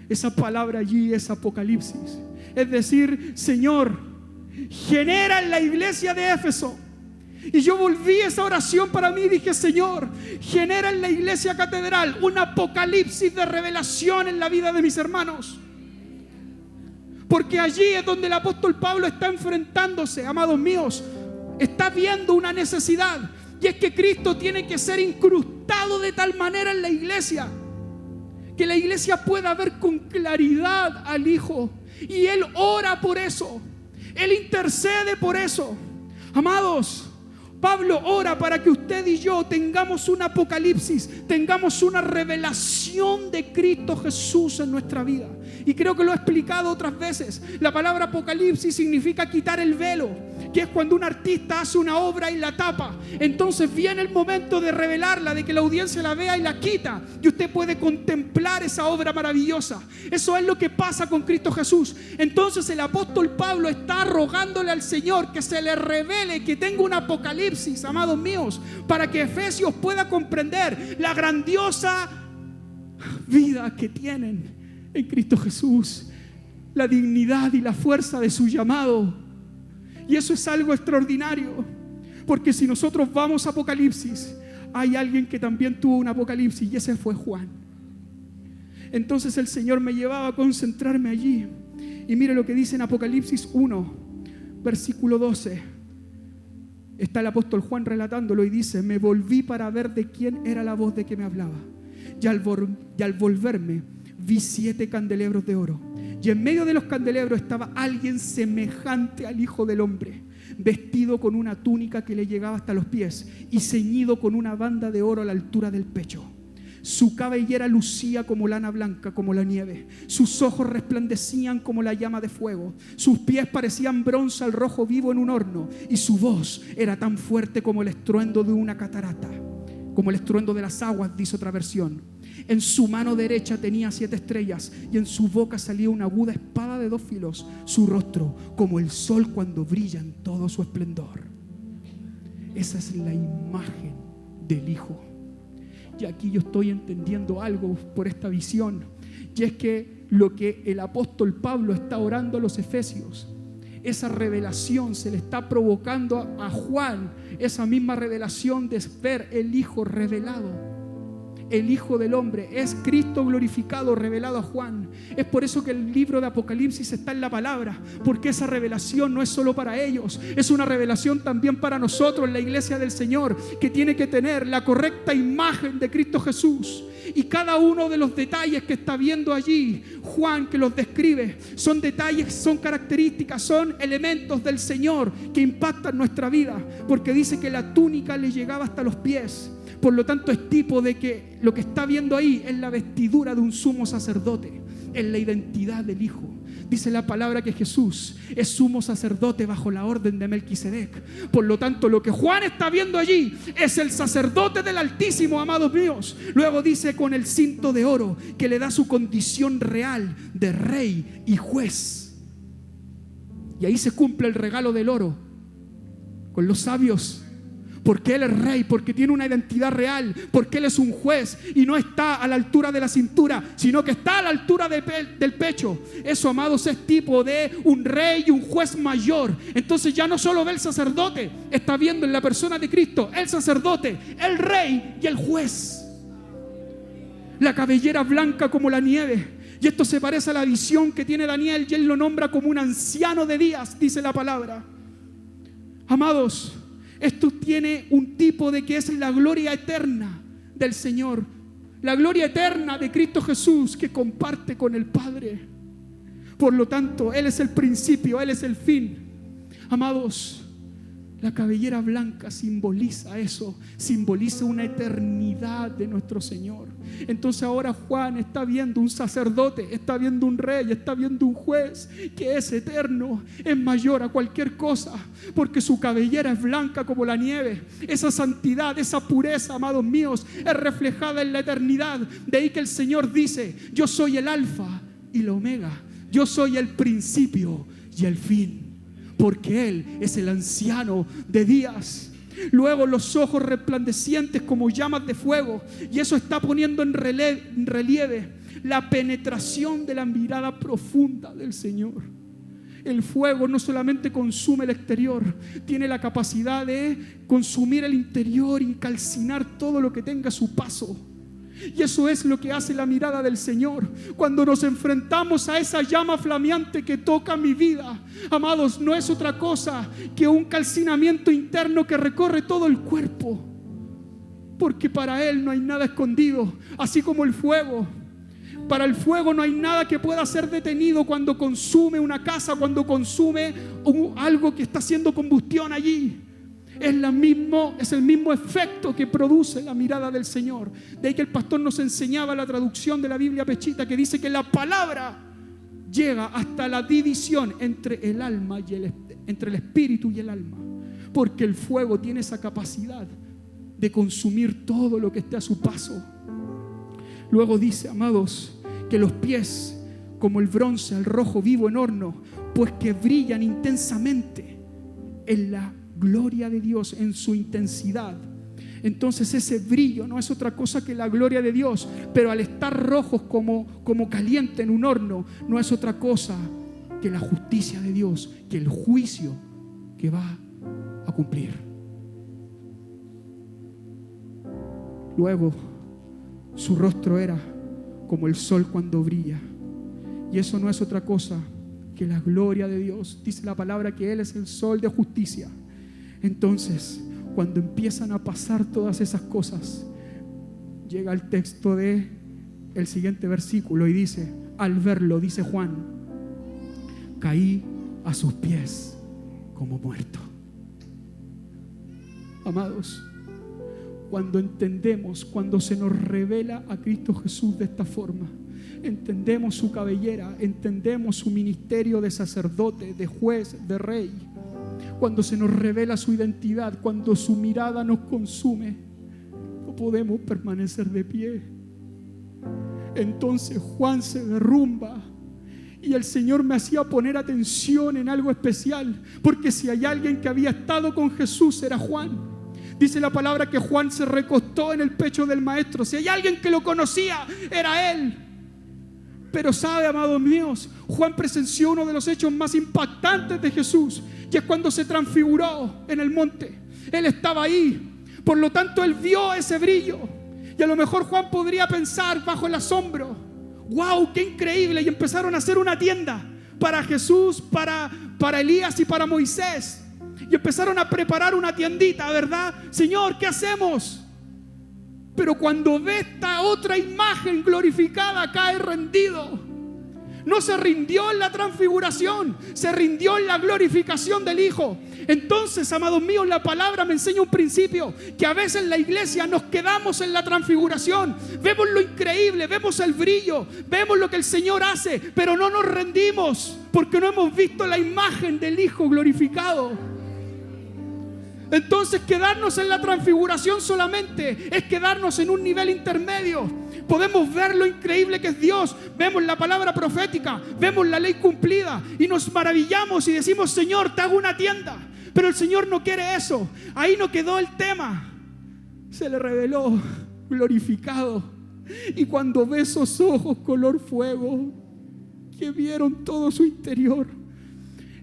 Esa palabra allí es Apocalipsis. Es decir, Señor, genera en la iglesia de Éfeso Y yo volví a esa oración para mí y dije: Señor, genera en la iglesia catedral un apocalipsis de revelación en la vida de mis hermanos. Porque allí es donde el apóstol Pablo está enfrentándose, amados míos. Está viendo una necesidad, y es que Cristo tiene que ser incrustado de tal manera en la iglesia que la iglesia pueda ver con claridad al Hijo. Y Él ora por eso, Él intercede por eso. Amados, Pablo ora para que usted y yo tengamos un apocalipsis, tengamos una revelación de Cristo Jesús en nuestra vida. Y creo que lo he explicado otras veces. La palabra apocalipsis significa quitar el velo, que es cuando un artista hace una obra y la tapa. Entonces viene el momento de revelarla, de que la audiencia la vea y la quita, y usted puede contemplar esa obra maravillosa. Eso es lo que pasa con Cristo Jesús. Entonces el apóstol Pablo está rogándole al Señor que se le revele, que tenga un apocalipsis, amados míos, para que Efesios pueda comprender la grandiosa vida que tienen en Cristo Jesús, la dignidad y la fuerza de su llamado. Y eso es algo extraordinario, porque si nosotros vamos a Apocalipsis, hay alguien que también tuvo un apocalipsis, y ese fue Juan. Entonces el Señor me llevaba a concentrarme allí, y mire lo que dice en Apocalipsis 1, versículo 12. Está el apóstol Juan relatándolo y dice: me volví para ver de quién era la voz de que me hablaba, y al volverme vi 7 candelebros de oro, y en medio de los candelebros estaba alguien semejante al Hijo del Hombre, vestido con una túnica que le llegaba hasta los pies y ceñido con una banda de oro a la altura del pecho. Su cabellera lucía como lana blanca, como la nieve. Sus ojos resplandecían como la llama de fuego. Sus pies parecían bronce al rojo vivo en un horno, y su voz era tan fuerte como el estruendo de una catarata, como el estruendo de las aguas, dice otra versión. En su mano derecha tenía 7 estrellas, y en su boca salía una aguda espada de 2 filos. Su rostro como el sol cuando brilla en todo su esplendor. Esa es la imagen del Hijo. Y aquí yo estoy entendiendo algo por esta visión, y es que lo que el apóstol Pablo está orando a los efesios, esa revelación se le está provocando a Juan, esa misma revelación de ver el Hijo revelado. El Hijo del Hombre es Cristo glorificado, revelado a Juan. Es por eso que el libro de Apocalipsis está en la palabra, porque esa revelación no es solo para ellos, es una revelación también para nosotros, la iglesia del Señor, que tiene que tener la correcta imagen de Cristo Jesús. Y cada uno de los detalles que está viendo allí Juan, que los describe, son detalles, son características, son elementos del Señor que impactan nuestra vida, porque dice que la túnica le llegaba hasta los pies. Por lo tanto, es tipo de que lo que está viendo ahí es la vestidura de un sumo sacerdote, es la identidad del Hijo. Dice la palabra que Jesús es sumo sacerdote bajo la orden de Melquisedec. Por lo tanto, lo que Juan está viendo allí es el sacerdote del Altísimo, amados míos. Luego dice: con el cinto de oro que le da su condición real de rey y juez. Y ahí se cumple el regalo del oro con los sabios. Porque Él es rey, porque tiene una identidad real, porque Él es un juez y no está a la altura de la cintura, sino que está a la altura del pecho. Eso, amados, es tipo de un rey y un juez mayor. Entonces ya no solo ve el sacerdote, está viendo en la persona de Cristo el sacerdote, el rey y el juez. La cabellera blanca como la nieve. Y esto se parece a la visión que tiene Daniel, y él lo nombra como un anciano de días, dice la palabra. Amados, esto tiene un tipo de que es la gloria eterna del Señor, la gloria eterna de Cristo Jesús que comparte con el Padre. Por lo tanto, Él es el principio, Él es el fin. Amados, la cabellera blanca simboliza eso, simboliza una eternidad de nuestro Señor. Entonces ahora Juan está viendo un sacerdote, está viendo un rey, está viendo un juez que es eterno, es mayor a cualquier cosa, porque su cabellera es blanca como la nieve. Esa santidad, esa pureza, amados míos, es reflejada en la eternidad. De ahí que el Señor dice: yo soy el alfa y la omega, yo soy el principio y el fin. Porque Él es el anciano de días. Luego los ojos resplandecientes como llamas de fuego. Y eso está poniendo en relieve la penetración de la mirada profunda del Señor. El fuego no solamente consume el exterior, tiene la capacidad de consumir el interior y calcinar todo lo que tenga a su paso. Y eso es lo que hace la mirada del Señor. Cuando nos enfrentamos a esa llama flameante que toca mi vida, amados, no es otra cosa que un calcinamiento interno que recorre todo el cuerpo. Porque para Él no hay nada escondido, así como el fuego. Para el fuego no hay nada que pueda ser detenido cuando consume una casa, cuando consume algo que está haciendo combustión allí. Es el mismo efecto que produce la mirada del Señor. De ahí que el pastor nos enseñaba la traducción de la Biblia Pechita, que dice que la palabra llega hasta la división entre el alma y entre el espíritu y el alma, porque el fuego tiene esa capacidad de consumir todo lo que esté a su paso. Luego dice, amados, que los pies como el bronce al rojo vivo en horno, pues que brillan intensamente en la gloria de Dios, en su intensidad. Entonces ese brillo no es otra cosa que la gloria de Dios, pero al estar rojos como caliente en un horno, no es otra cosa que la justicia de Dios, que el juicio que va a cumplir. Luego su rostro era como el sol cuando brilla, y eso no es otra cosa que la gloria de Dios. Dice la palabra que Él es el sol de justicia. Entonces, cuando empiezan a pasar todas esas cosas, llega el texto de el siguiente versículo y dice, al verlo, dice Juan, caí a sus pies como muerto. Amados, cuando entendemos, cuando se nos revela a Cristo Jesús de esta forma, entendemos su cabellera, entendemos su ministerio de sacerdote, de juez, de rey. Cuando se nos revela su identidad, cuando su mirada nos consume, no podemos permanecer de pie. Entonces Juan se derrumba y el Señor me hacía poner atención en algo especial, porque si hay alguien que había estado con Jesús era Juan. Dice la palabra que Juan se recostó en el pecho del maestro. Si hay alguien que lo conocía, era él. Pero sabe, amados míos, Juan presenció uno de los hechos más impactantes de Jesús, y es cuando se transfiguró en el monte. Él estaba ahí, por lo tanto él vio ese brillo. Y a lo mejor Juan podría pensar bajo el asombro, wow, qué increíble. Y empezaron a hacer una tienda para Jesús, para Elías y para Moisés. Y empezaron a preparar una tiendita, ¿verdad? Señor, ¿qué hacemos? Pero cuando ve esta otra imagen glorificada, cae rendido. No se rindió en la transfiguración, se rindió en la glorificación del Hijo. Entonces, amados míos, la palabra me enseña un principio, que a veces en la iglesia nos quedamos en la transfiguración. Vemos lo increíble, vemos el brillo, vemos lo que el Señor hace, pero no nos rendimos porque no hemos visto la imagen del Hijo glorificado. Entonces quedarnos en la transfiguración solamente es quedarnos en un nivel intermedio. Podemos ver lo increíble que es Dios, vemos la palabra profética, vemos la ley cumplida y nos maravillamos y decimos, Señor, te hago una tienda. Pero el Señor no quiere eso. Ahí no quedó el tema. Se le reveló glorificado. Y cuando ve esos ojos color fuego que vieron todo su interior,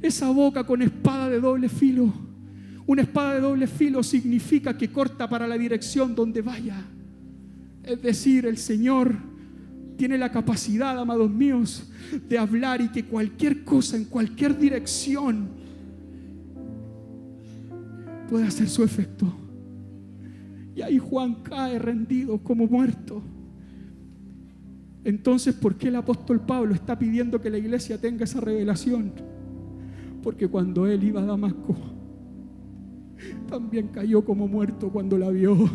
esa boca con espada de doble filo. Una espada de doble filo significa que corta para la dirección donde vaya. Es decir, el Señor tiene la capacidad, amados míos, de hablar y que cualquier cosa en cualquier dirección puede hacer su efecto. Y ahí Juan cae rendido como muerto. Entonces, ¿por qué el apóstol Pablo está pidiendo que la iglesia tenga esa revelación? Porque cuando él iba a Damasco, también cayó como muerto cuando la vio.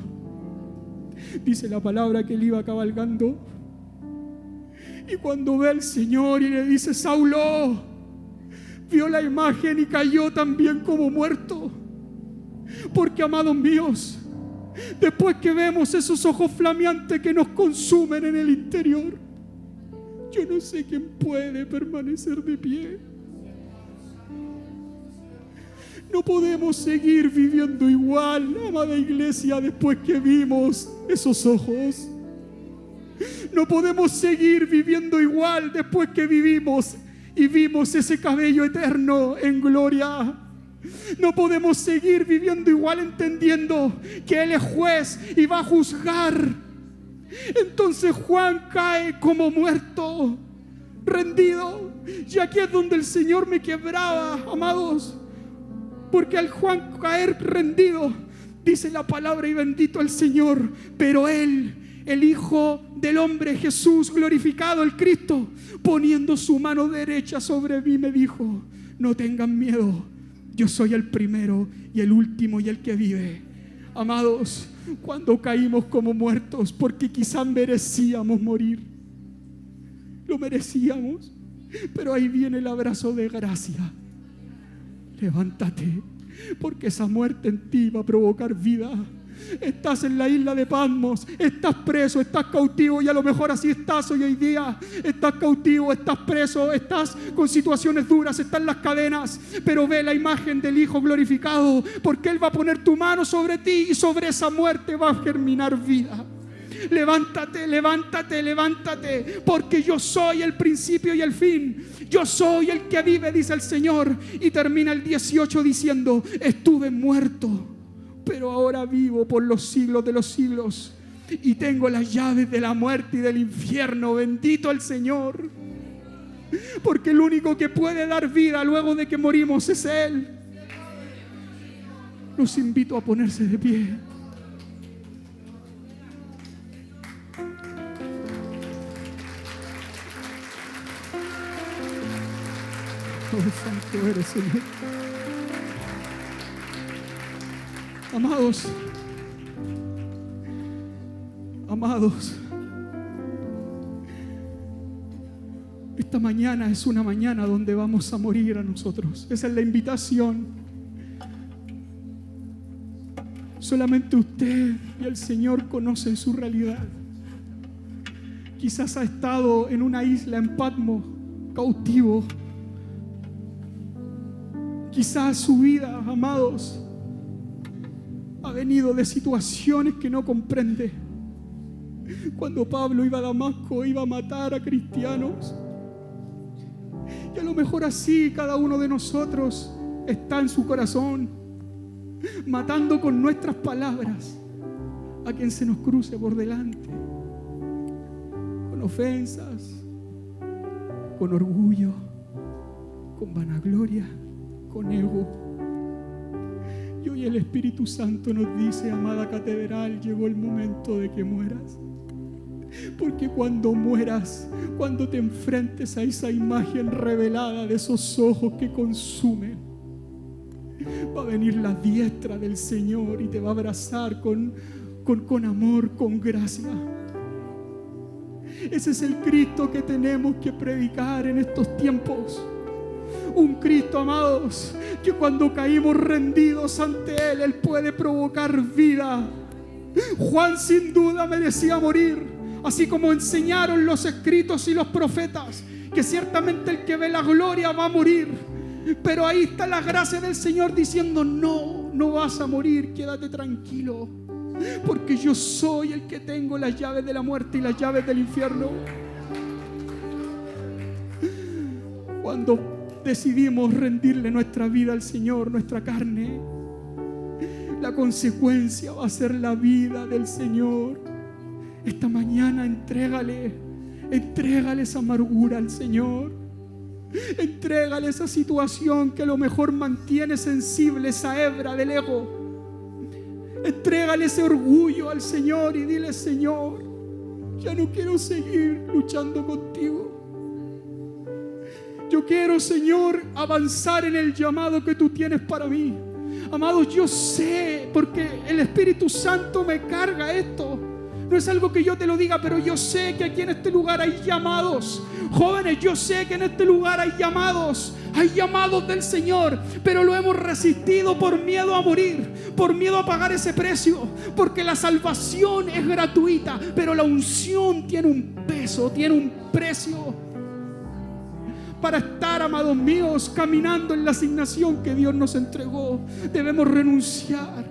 Dice la palabra que él iba cabalgando y cuando ve al Señor y le dice, Saulo, vio la imagen y cayó también como muerto. Porque, amados míos, después que vemos esos ojos flameantes que nos consumen en el interior, yo no sé quién puede permanecer de pie. No podemos seguir viviendo igual, amada iglesia, después que vimos esos ojos. No podemos seguir viviendo igual después que vivimos y vimos ese cabello eterno en gloria. No podemos seguir viviendo igual, entendiendo que Él es juez y va a juzgar. Entonces Juan cae como muerto, rendido. Y aquí es donde el Señor me quebraba, amados, porque al Juan caer rendido, dice la palabra, y bendito el Señor, pero Él, el Hijo del Hombre, Jesús glorificado, el Cristo, poniendo su mano derecha sobre mí, me dijo: no tengan miedo, yo soy el primero y el último y el que vive. Amados, cuando caímos como muertos, porque quizás merecíamos morir, lo merecíamos, pero ahí viene el abrazo de gracia. Levántate, porque esa muerte en ti va a provocar vida. Estás en la isla de Patmos, estás preso, estás cautivo, y a lo mejor así estás hoy día. Estás cautivo, estás preso, estás con situaciones duras, estás en las cadenas, pero ve la imagen del Hijo glorificado, porque Él va a poner tu mano sobre ti y sobre esa muerte va a germinar vida. Levántate, levántate, levántate, porque yo soy el principio y el fin. Yo soy el que vive, dice el Señor. Y termina el 18 diciendo: estuve muerto, pero ahora vivo por los siglos de los siglos, y tengo las llaves de la muerte y del infierno. Bendito el Señor, porque el único que puede dar vida luego de que morimos es Él. Los invito a ponerse de pie. Oh, santo eres, Señor. Amados, amados, esta mañana es una mañana donde vamos a morir a nosotros. Esa es la invitación. Solamente usted y el Señor conocen su realidad. Quizás ha estado en una isla en Patmos, cautivo. Quizás su vida, amados, ha venido de situaciones que no comprende. Cuando Pablo iba a Damasco, iba a matar a cristianos. Y a lo mejor así cada uno de nosotros está en su corazón, matando con nuestras palabras a quien se nos cruce por delante, con ofensas, con orgullo, con vanagloria, con ego. Y hoy el Espíritu Santo nos dice: amada catedral, llegó el momento de que mueras. Porque cuando mueras, cuando te enfrentes a esa imagen revelada de esos ojos que consumen, va a venir la diestra del Señor y te va a abrazar con amor, con gracia. Ese es el Cristo que tenemos que predicar en estos tiempos. Un Cristo, amados, que cuando caímos rendidos ante Él, Él puede provocar vida. Juan sin duda merecía morir, así como enseñaron los escritos y los profetas, que ciertamente el que ve la gloria va a morir. Pero ahí está la gracia del Señor diciendo: no, no vas a morir, quédate tranquilo, porque yo soy el que tengo las llaves de la muerte y las llaves del infierno. Cuando decidimos rendirle nuestra vida al Señor, nuestra carne, la consecuencia va a ser la vida del Señor. Esta mañana entrégale esa amargura al Señor. Entrégale esa situación que a lo mejor mantiene sensible esa hebra del ego. Entrégale ese orgullo al Señor y dile: Señor, ya no quiero seguir luchando contigo. Yo quiero, Señor, avanzar en el llamado que tú tienes para mí. Amados, yo sé, porque el Espíritu Santo me carga esto. No es algo que yo te lo diga, pero yo sé que aquí en este lugar hay llamados. Jóvenes, yo sé que en este lugar hay llamados del Señor, pero lo hemos resistido por miedo a morir, por miedo a pagar ese precio, porque la salvación es gratuita, pero la unción tiene un peso, tiene un precio. Para estar, amados míos, caminando en la asignación que Dios nos entregó, debemos renunciar.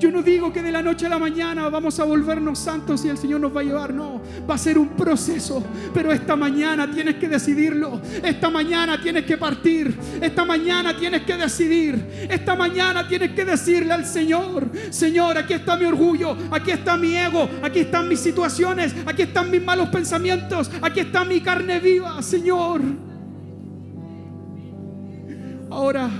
Yo no digo que de la noche a la mañana vamos a volvernos santos y el Señor nos va a llevar. No, va a ser un proceso. Pero esta mañana tienes que decidirlo. Esta mañana tienes que partir. Esta mañana tienes que decidir. Esta mañana tienes que decirle al Señor: Señor, aquí está mi orgullo, aquí está mi ego, aquí están mis situaciones, aquí están mis malos pensamientos, aquí está mi carne viva, Señor. Ahora,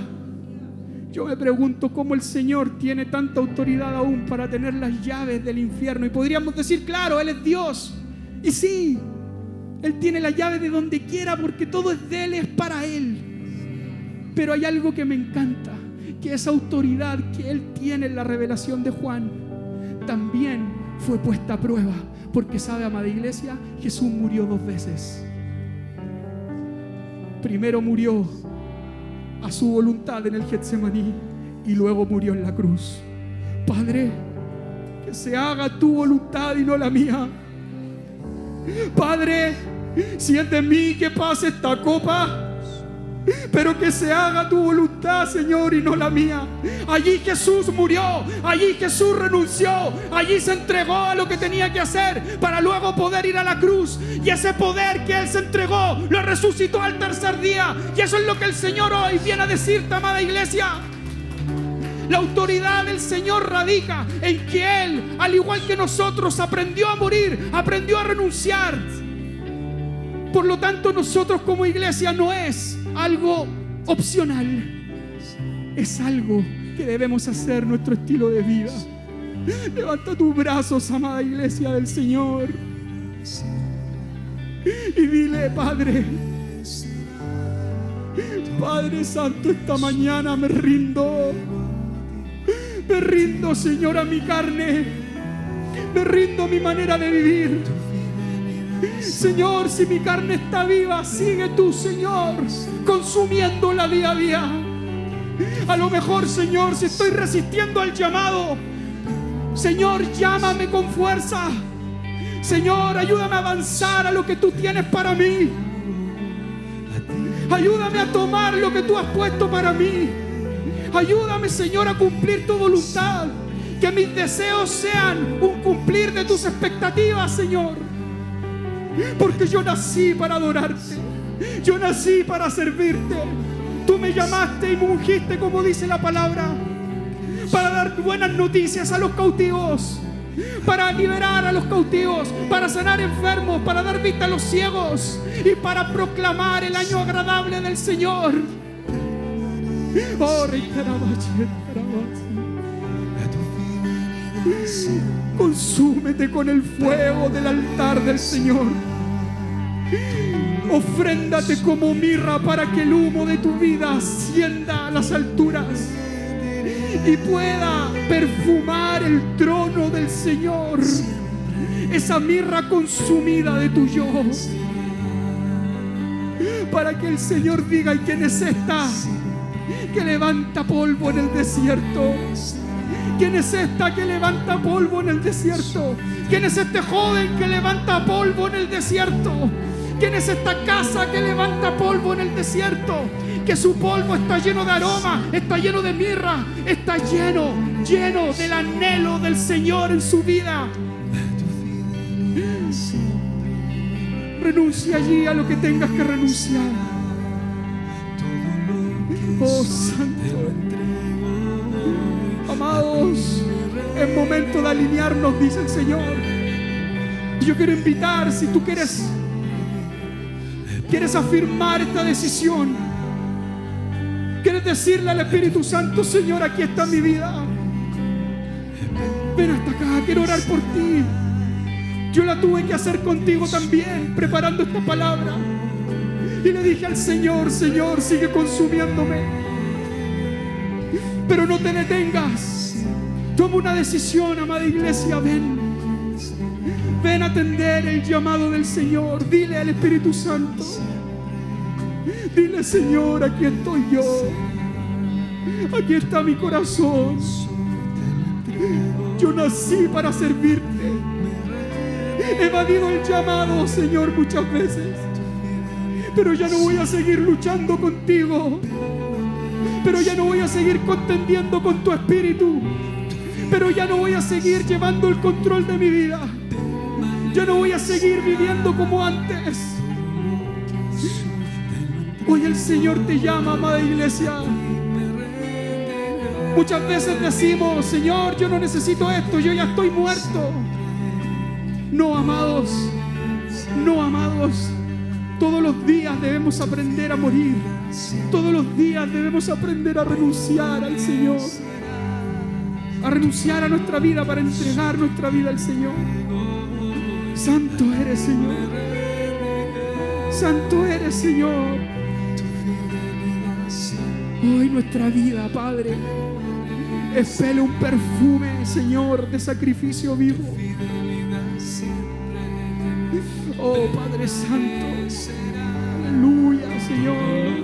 yo me pregunto cómo el Señor tiene tanta autoridad aún para tener las llaves del infierno. Y podríamos decir, claro, Él es Dios. Y sí, Él tiene las llaves de donde quiera porque todo es de Él, es para Él. Pero hay algo que me encanta, que esa autoridad que Él tiene en la revelación de Juan también fue puesta a prueba. Porque sabe, amada iglesia, Jesús murió 2 veces. Primero murió a su voluntad en el Getsemaní y luego murió en la cruz. Padre, que se haga tu voluntad y no la mía. Padre, si es de mí que pase esta copa, pero que se haga tu voluntad, Señor, y no la mía. Allí Jesús murió, allí Jesús renunció, allí se entregó a lo que tenía que hacer para luego poder ir a la cruz. Y ese poder que Él se entregó lo resucitó al 3er día. Y eso es lo que el Señor hoy viene a decirte, amada iglesia. La autoridad del Señor radica en que Él, al igual que nosotros, aprendió a morir, aprendió a renunciar. Por lo tanto, nosotros como iglesia no es algo opcional, es algo que debemos hacer nuestro estilo de vida. Levanta tus brazos, amada iglesia del Señor, y dile: Padre, Padre Santo, esta mañana me rindo, Señor, a mi carne, me rindo a mi manera de vivir. Señor, si mi carne está viva, sigue tú, Señor, consumiéndola día a día. A lo mejor, Señor, si estoy resistiendo al llamado, Señor, llámame con fuerza. Señor, ayúdame a avanzar a lo que tú tienes para mí. Ayúdame a tomar lo que tú has puesto para mí. Ayúdame, Señor, a cumplir tu voluntad. Que mis deseos sean un cumplir de tus expectativas, Señor. Porque yo nací para adorarte, yo nací para servirte. Tú me llamaste y me ungiste, como dice la palabra, para dar buenas noticias a los cautivos, para liberar a los cautivos, para sanar enfermos, para dar vista a los ciegos y para proclamar el año agradable del Señor. Oh, consúmete con el fuego del altar del Señor. Ofréndate como mirra para que el humo de tu vida ascienda a las alturas y pueda perfumar el trono del Señor. Esa mirra consumida de tu yo, para que el Señor diga: ¿y quién es esta que levanta polvo en el desierto? ¿Quién es esta que levanta polvo en el desierto? ¿Quién es este joven que levanta polvo en el desierto? ¿Quién es esta casa que levanta polvo en el desierto? Que su polvo está lleno de aroma, está lleno de mirra, está lleno del anhelo del Señor en su vida. Renuncia allí a lo que tengas que renunciar. Oh, Santo. Amados, es momento de alinearnos, dice el Señor. Yo quiero invitar, si tú quieres afirmar esta decisión, quieres decirle al Espíritu Santo: Señor, aquí está mi vida, ven hasta acá, quiero orar por ti. Yo la tuve que hacer contigo también, preparando esta palabra, y le dije al Señor: Señor, sigue consumiéndome, pero no te detengas. Toma una decisión, amada iglesia. Ven a atender el llamado del Señor. Dile al Espíritu Santo, dile: Señor, aquí estoy yo, aquí está mi corazón. Yo nací para servirte. He evadido el llamado, Señor, muchas veces, pero ya no voy a seguir luchando contigo, pero ya no voy a seguir contendiendo con tu espíritu, pero ya no voy a seguir llevando el control de mi vida. Ya no voy a seguir viviendo como antes. Hoy el Señor te llama, amada iglesia. Muchas veces decimos: Señor, yo no necesito esto, yo ya estoy muerto. No, amados, no, amados. Todos los días debemos aprender a morir. Todos los días debemos aprender a renunciar al Señor, a renunciar a nuestra vida para entregar nuestra vida al Señor. Santo eres, Señor. Santo eres, Señor. Hoy nuestra vida, Padre, expele un perfume, Señor, de sacrificio vivo. Oh, Padre Santo. Aleluya, Señor.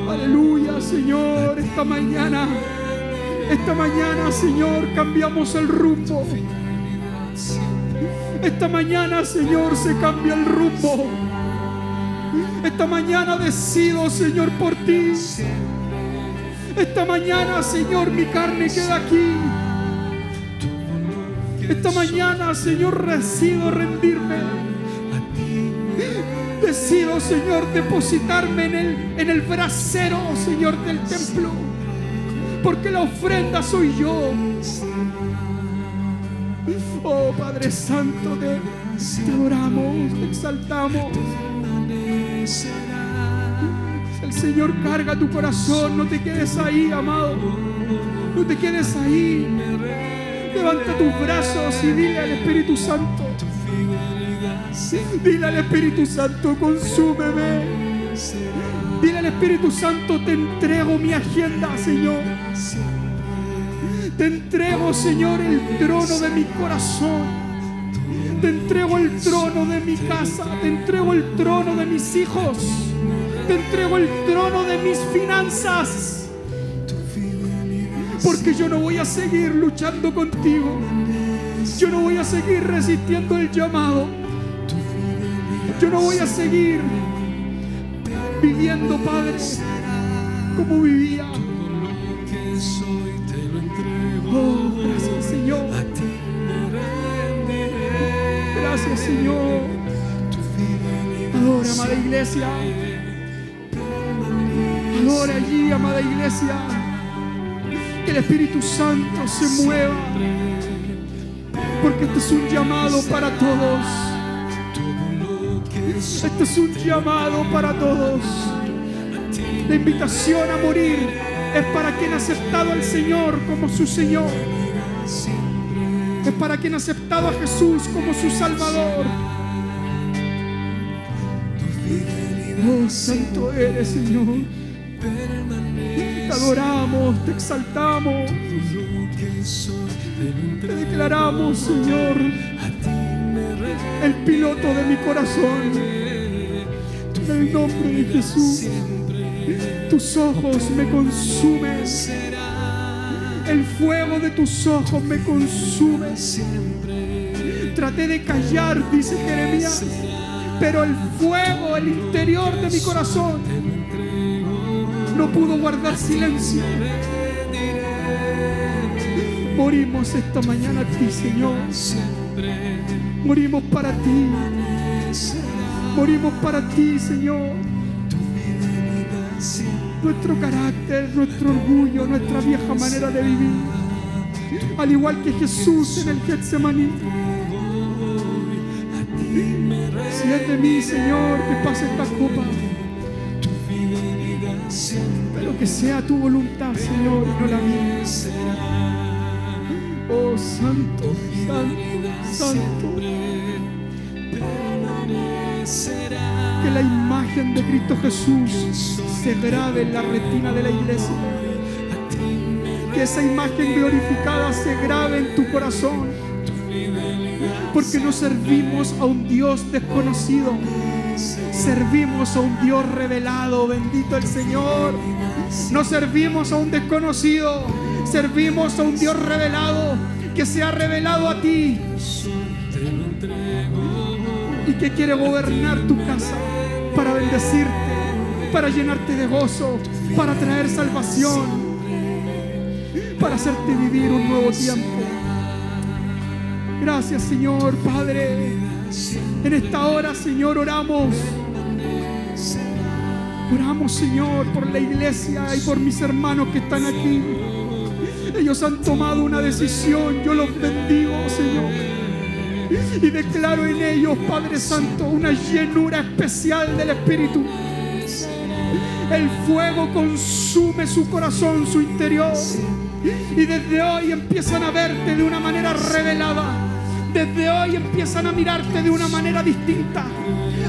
Aleluya, Señor. Esta mañana, Señor, cambiamos el rumbo. Esta mañana, Señor, se cambia el rumbo. Esta mañana decido, Señor, por ti. Esta mañana, Señor, mi carne queda aquí. Esta mañana, Señor, decido rendirme. Decido, Señor, depositarme en el brasero, Señor, del templo. Porque la ofrenda soy yo. Oh, Padre Santo, te adoramos, te exaltamos. El Señor carga tu corazón. No te quedes ahí, amado. No te quedes ahí. Levanta tus brazos y dile al Espíritu Santo. Dile al Espíritu Santo: consúmeme. Dile al Espíritu Santo: te entrego mi agenda, Señor. Te entrego, Señor, el trono de mi corazón. Te entrego el trono de mi casa. Te entrego el trono de mis hijos. Te entrego el trono de mis finanzas. Porque yo no voy a seguir luchando contigo. Yo no voy a seguir resistiendo el llamado. Yo no voy a seguir viviendo, Padre, como vivía. Oh, gracias, Señor. Gracias, Señor. Adora, amada iglesia. Adora allí, amada iglesia. Que el Espíritu Santo se mueva. Porque este es un llamado para todos. Este es un llamado para todos. La invitación a morir es para quien ha aceptado al Señor como su Señor. Es para quien ha aceptado a Jesús como su Salvador. Oh, santo eres, Señor. Te adoramos, te exaltamos. Te declaramos, Señor, el piloto de mi corazón. En el nombre de Jesús. Tus ojos me consumen. El fuego de tus ojos me consume. Traté de callar, dice Jeremías, pero el fuego, el interior de mi corazón, no pudo guardar silencio. Morimos esta mañana a ti, Señor. Morimos para ti. Morimos para ti, Señor. Nuestro carácter, nuestro orgullo, nuestra vieja manera de vivir, al igual que Jesús en el Getsemaní. Si es de mí, Señor, que pase esta copa, pero que sea tu voluntad, Señor, y no la mía. Oh, santo, santo, santo. Que la imagen de Cristo Jesús se grabe en la retina de la iglesia. Que esa imagen glorificada se grabe en tu corazón. Porque no servimos a un Dios desconocido. Servimos a un Dios revelado. Bendito el Señor. No servimos a un desconocido. Servimos a un Dios revelado, que se ha revelado a ti y que quiere gobernar tu casa para bendecirte, para llenarte de gozo, para traer salvación. para hacerte vivir un nuevo tiempo. Gracias, Señor, Padre. En esta hora, Señor, oramos. Oramos, Señor, por la iglesia y por mis hermanos que están aquí. Ellos han tomado una decisión. Yo los bendigo, Señor, y declaro en ellos, Padre Santo, una llenura especial del Espíritu. El fuego consume su corazón, su interior, y desde hoy empiezan a verte de una manera revelada. Desde hoy empiezan a mirarte de una manera distinta.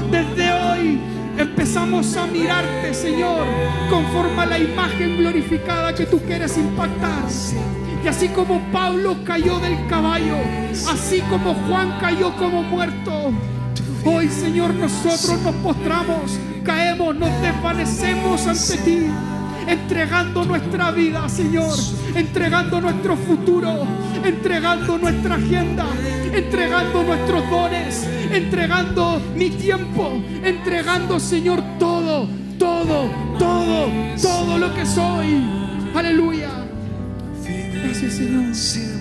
Desde hoy empezamos a mirarte, Señor, conforme a la imagen glorificada que tú quieres impactar. Y así como Pablo cayó del caballo, así como Juan cayó como muerto, hoy, Señor, nosotros nos postramos, caemos, nos desvanecemos ante ti, entregando nuestra vida, Señor, entregando nuestro futuro, entregando nuestra agenda, entregando nuestros dones, entregando mi tiempo, entregando, Señor, todo lo que soy. Aleluya. Gracias, Señor.